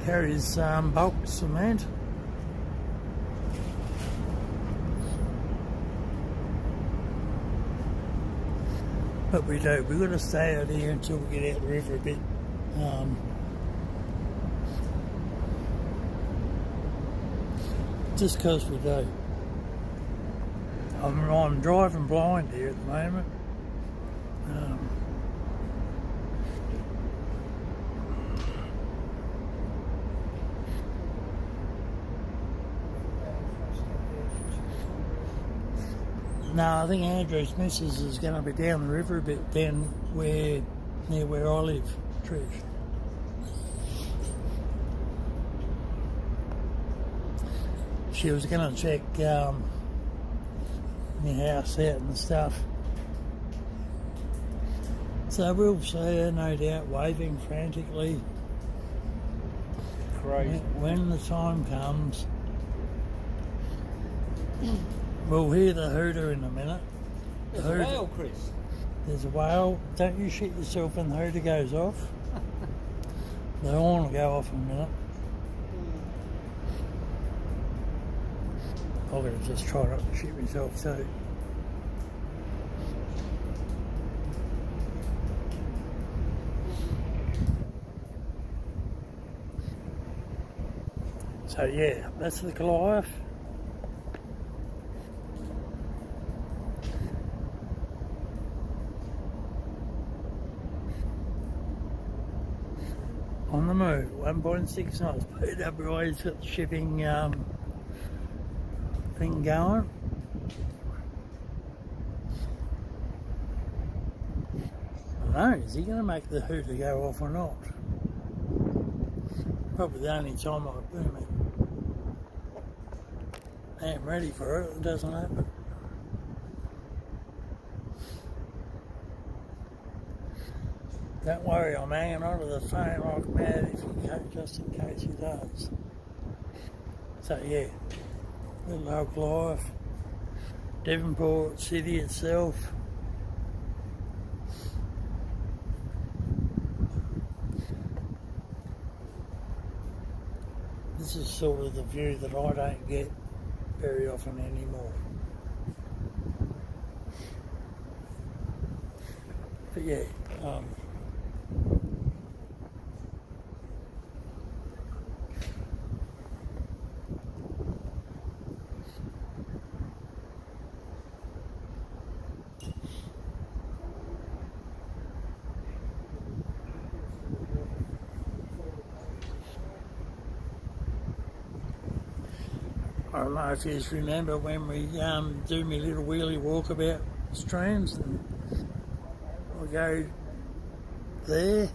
Carries bulk cement. But we've got to stay out here until we get out the river a bit. Just because we do. I'm driving blind here at the moment. No, I think Andrew's missus is going to be down the river a bit, down near where I live, Trish. She was going to check my house out and stuff. So we'll see her, no doubt, waving frantically. Crazy. When the time comes. We'll hear the hooter in a minute. There's a whale, Chris. There's a whale. Don't you shit yourself when the hooter goes off. The horn will go off in a minute. I'm going to just try not to shit myself too. So yeah, that's the Goliath. On the move, 1.6 knots. PWA's got the shipping thing going. I don't know, is he going to make the hooter go off or not? Probably the only time I boom it. I ain't ready for it, it doesn't happen. Don't worry, I'm hanging onto the phone like mad if you can, just in case he does. So yeah, little old Goliath, Devonport city itself. This is sort of the view that I don't get very often anymore. But yeah, I don't know if you remember when we do my little wheelie walkabout streams and I go there.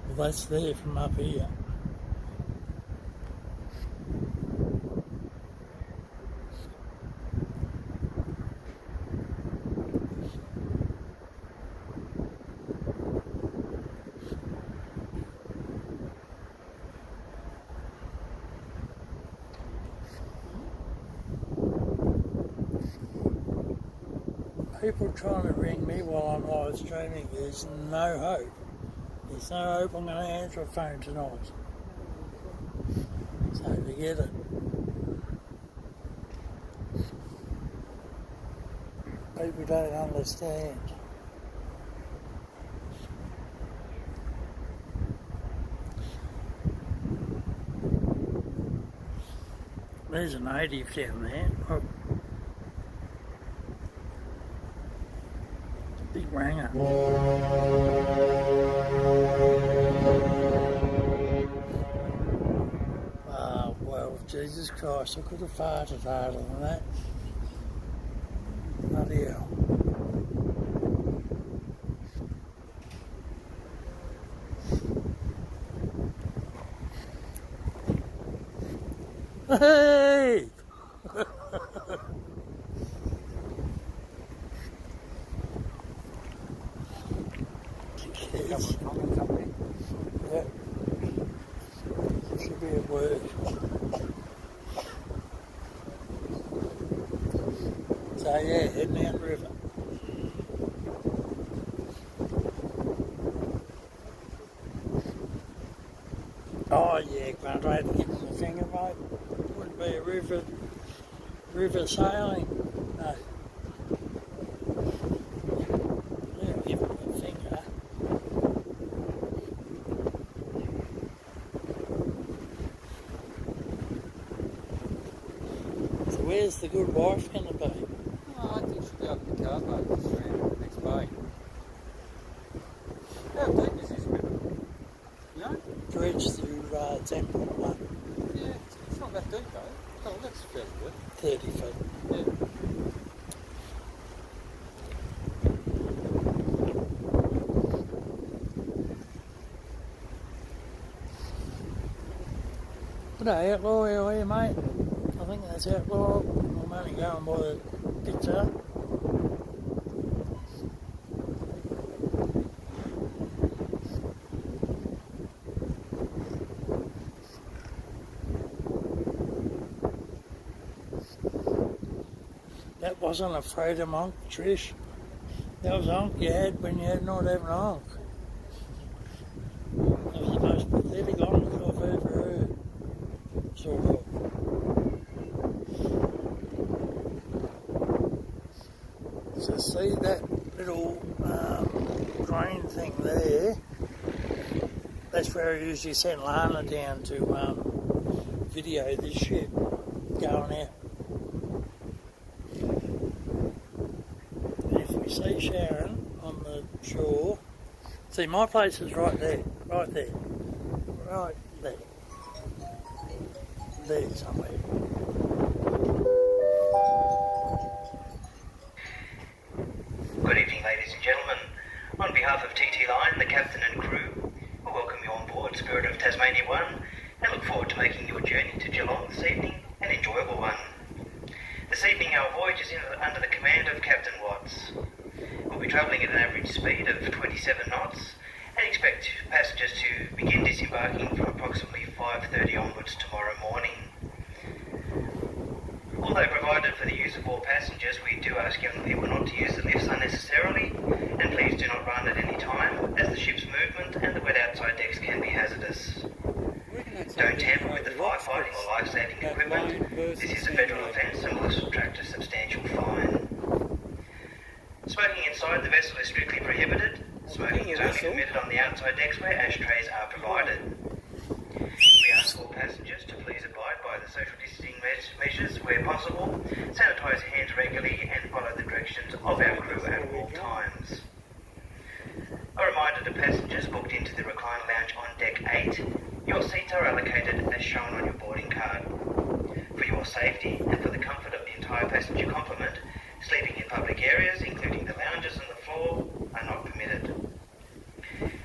Well, that's there from up here. People trying to ring me while I'm live streaming, there's no hope. There's no hope I'm going to answer a phone tonight. So forget it. People don't understand. There's a native down there. Oh. Big ranger. Well, Jesus Christ, I could have farted harder than that. Bloody hell. Hey! Couple of comments up there. Yeah. Should be at work. So yeah, heading out the river. Oh yeah, Grant, I had to give him the finger, mate. Wouldn't be a river sailing. No. Yeah, give him the finger. So where's the good wife going to be? Oh, I think she'll be up in the car park just around the next bay. How deep is this river? You know? Bridge through Devonport, mate. Yeah, it's not that deep though. Oh, that's fairly good. 30 feet. Yeah. Good day, Outlaw, how are you, mate? I think that's Outlaw. I'm only going by the picture. That wasn't a freedom honk, Trish. That was a honk you had when you had not having a honk. That was the most pathetic honk I've ever heard. Sort of. So see that little drain thing there? That's where I usually send Lana down to video this ship going out. And if we see Sharon on the shore, see my place is right there, right there, right there. There somewhere. Good evening, ladies and gentlemen. On behalf of TT Line, the captain and crew, we welcome you on board Spirit of Tasmania 1 and look forward to making your journey to Geelong this evening an enjoyable one. This evening our voyage is under the command of Captain Watts. We'll be travelling at an average speed of 27 knots and expect passengers to begin disembarking from approximately 5:30 onwards tomorrow morning. Although provided for the use of all passengers, we do ask young people not to use the lifts unnecessarily, and please do not run at any time, as the ship's movement and the wet outside decks can be hazardous. Don't tamper with the firefighting or life-saving equipment. This is a federal offence and will attract a substantial fine. Smoking inside the vessel is strictly prohibited. Smoking is only permitted on the outside decks where ashtrays are provided. We ask all passengers to please abide by the social distancing measures where possible, sanitise hands regularly and follow the directions of our crew at all times. A reminder to passengers booked into the recliner lounge on deck 8, your seats are allocated as shown on your boarding card. For your safety and for the comfort of the entire passenger complement, sleeping in public areas, including the lounges and the floor, are not permitted.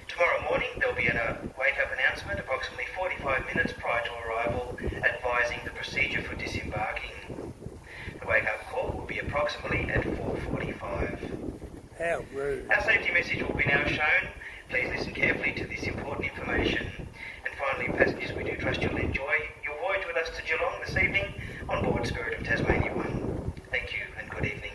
Tomorrow morning there will be a wake-up announcement approximately 45 minutes prior to arrival advising the procedure for disembarking. The wake-up call will be approximately at 4:45. How rude. Our safety message will be now shown. Please listen carefully to this important information. And finally, passengers, we do trust you'll enjoy your voyage with us to Geelong this evening on board Spirit of Tasmania 1. Thank you and good evening.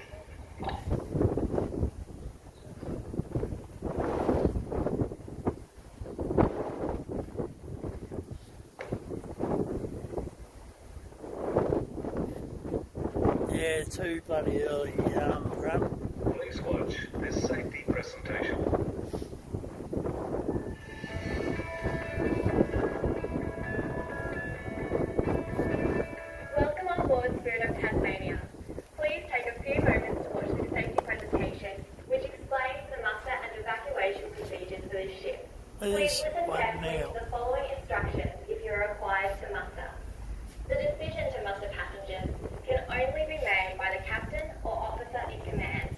Yeah, too bloody early, Grant. Please watch this safety presentation. Welcome on board Spirit of Tasmania. Please take a few moments to watch this safety presentation, which explains the muster and evacuation procedures for this ship. Please There's listen one carefully now. to the following instructions if you are required to muster. The decision to muster passengers can only be made by the captain or officer in command.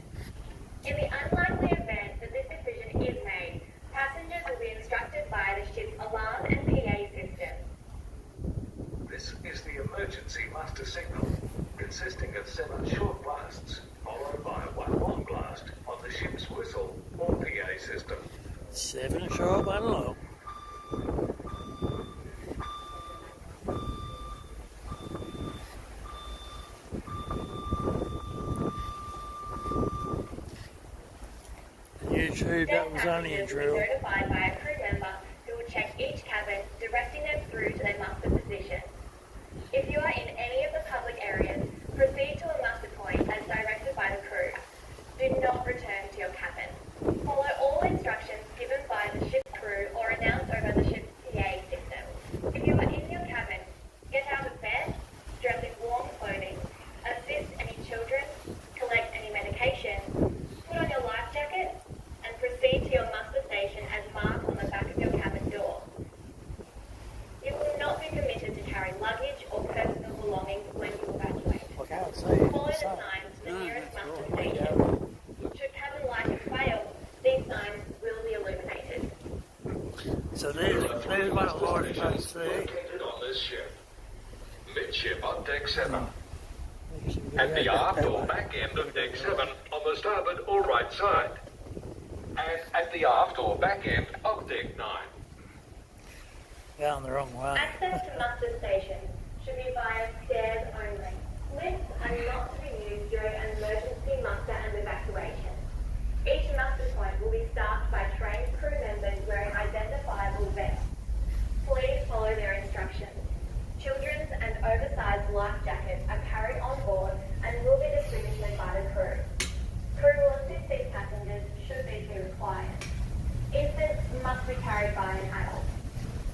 In the unlikely event that this decision emergency muster signal, consisting of 7 short blasts, followed by 1 long blast on the ship's whistle or PA system. 7 short, 1 long. YouTube, that was only a drill. Notified by a crew member who will check each cabin, directing them through to their muster position. If you are in any of the public areas, proceed to a muster point as directed by the crew. Do not return to your cabin. Follow all instructions given by the ship's crew or announced over the ship's PA system. If you are in your cabin, get out of bed, dress in warm clothing, assist any children, collect any medication, put on your life jacket, and proceed to your muster station as marked on the back of your cabin door. You will not be permitted to carry luggage or personal belongings when you evacuate. I can't see. Follow the signs to the nearest muster station. Should cabin lighting fail, these signs will be illuminated. So there's one of the lifeboats there. Located on this ship. Midship on deck 7. At the aft or back end of deck 7 on the starboard or right side. And at the aft or back end of deck 9. Going the wrong way. Access to muster stations should be via stairs only. Lifts are not to be used during an emergency muster and evacuation. Each muster point will be staffed by trained crew members wearing identifiable vests. Please follow their instructions. Children's and oversized life jackets are carried on board and will be distributed by the crew. Crew will assist these passengers should these be required. Infants must be carried by an adult.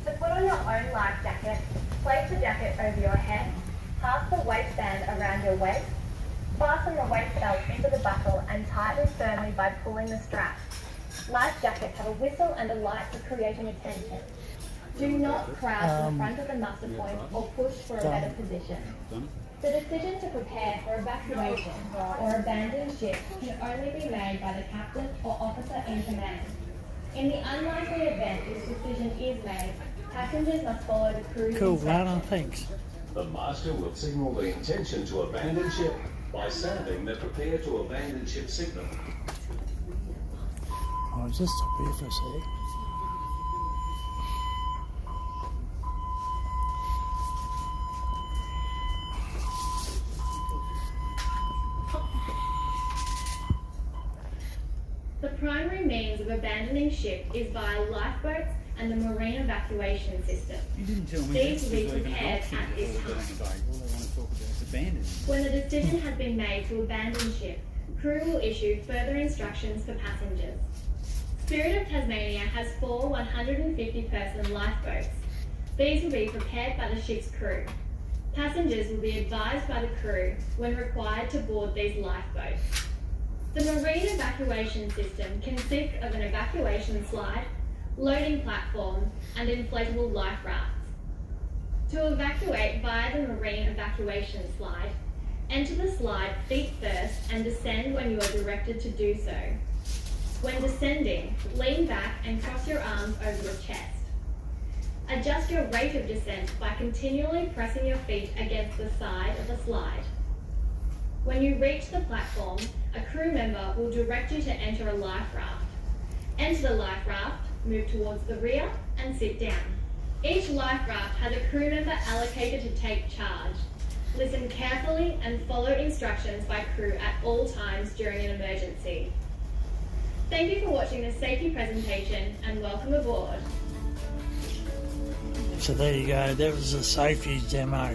To put on your own life jacket, place the jacket over your head, pass the waistband around your waist, fasten the waist belt into the buckle and tighten firmly by pulling the strap. Life jackets have a whistle and a light for creating attention. Do not crowd to the front of the muster point or push for a better position. The decision to prepare for evacuation or abandon ship can only be made by the captain or officer in command. In the unlikely event this decision is made, passengers must follow the crew's Cool, instructions. Lana, thanks. The master will signal the intention to abandon ship by sounding the prepare to abandon ship signal. Oh, just stop here for a sec. The primary means of abandoning ship is via lifeboats and the marine evacuation system. You didn't tell me These this will be was even an prepared option at this before time. going away. All they want to talk about is abandoning. When the decision has been made to abandon ship, crew will issue further instructions for passengers. Spirit of Tasmania has 4 150-person lifeboats. These will be prepared by the ship's crew. Passengers will be advised by the crew when required to board these lifeboats. The marine evacuation system consists of an evacuation slide, loading platform, and inflatable life rafts. To evacuate via the marine evacuation slide, enter the slide feet first and descend when you are directed to do so. When descending, lean back and cross your arms over your chest. Adjust your rate of descent by continually pressing your feet against the side of the slide. When you reach the platform, a crew member will direct you to enter a life raft. Enter the life raft, move towards the rear, and sit down. Each life raft has a crew member allocated to take charge. Listen carefully and follow instructions by crew at all times during an emergency. Thank you for watching this safety presentation and welcome aboard. So there you go, that was a safety demo,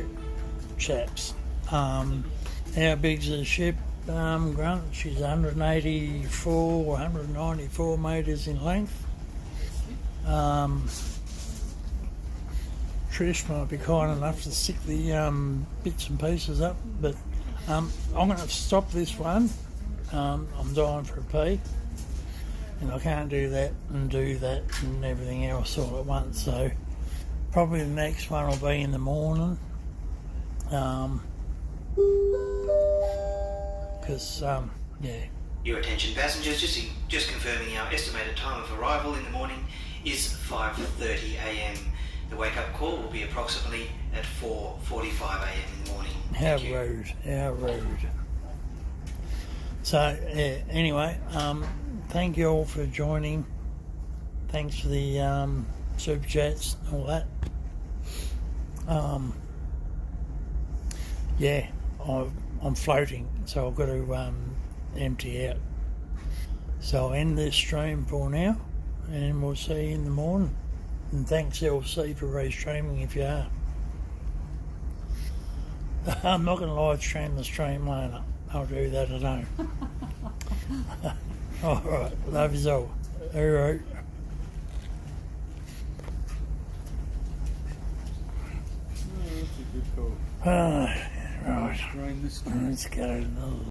chaps. How big's the ship, Grunt? She's 184 or 194 metres in length. Trish might be kind enough to stick the bits and pieces up, but I'm going to stop this one. I'm dying for a pee, and I can't do that and everything else all at once, so probably the next one will be in the morning. Because, yeah. Your attention passengers, just confirming our estimated time of arrival in the morning is 5:30 a.m. The wake-up call will be approximately at 4:45 a.m. in the morning. How Thank you. rude, how rude. So, yeah, anyway, thank you all for joining. Thanks for the super chats and all that. Yeah, I'm floating, so I've got to empty out. So I'll end this stream for now, and we'll see you in the morning. And thanks LC for restreaming if you are. I'm not going to live stream the stream later. I'll do that at home. Alright, love you all. Alright. That's a good call. Right. Drain this. Let's go to another.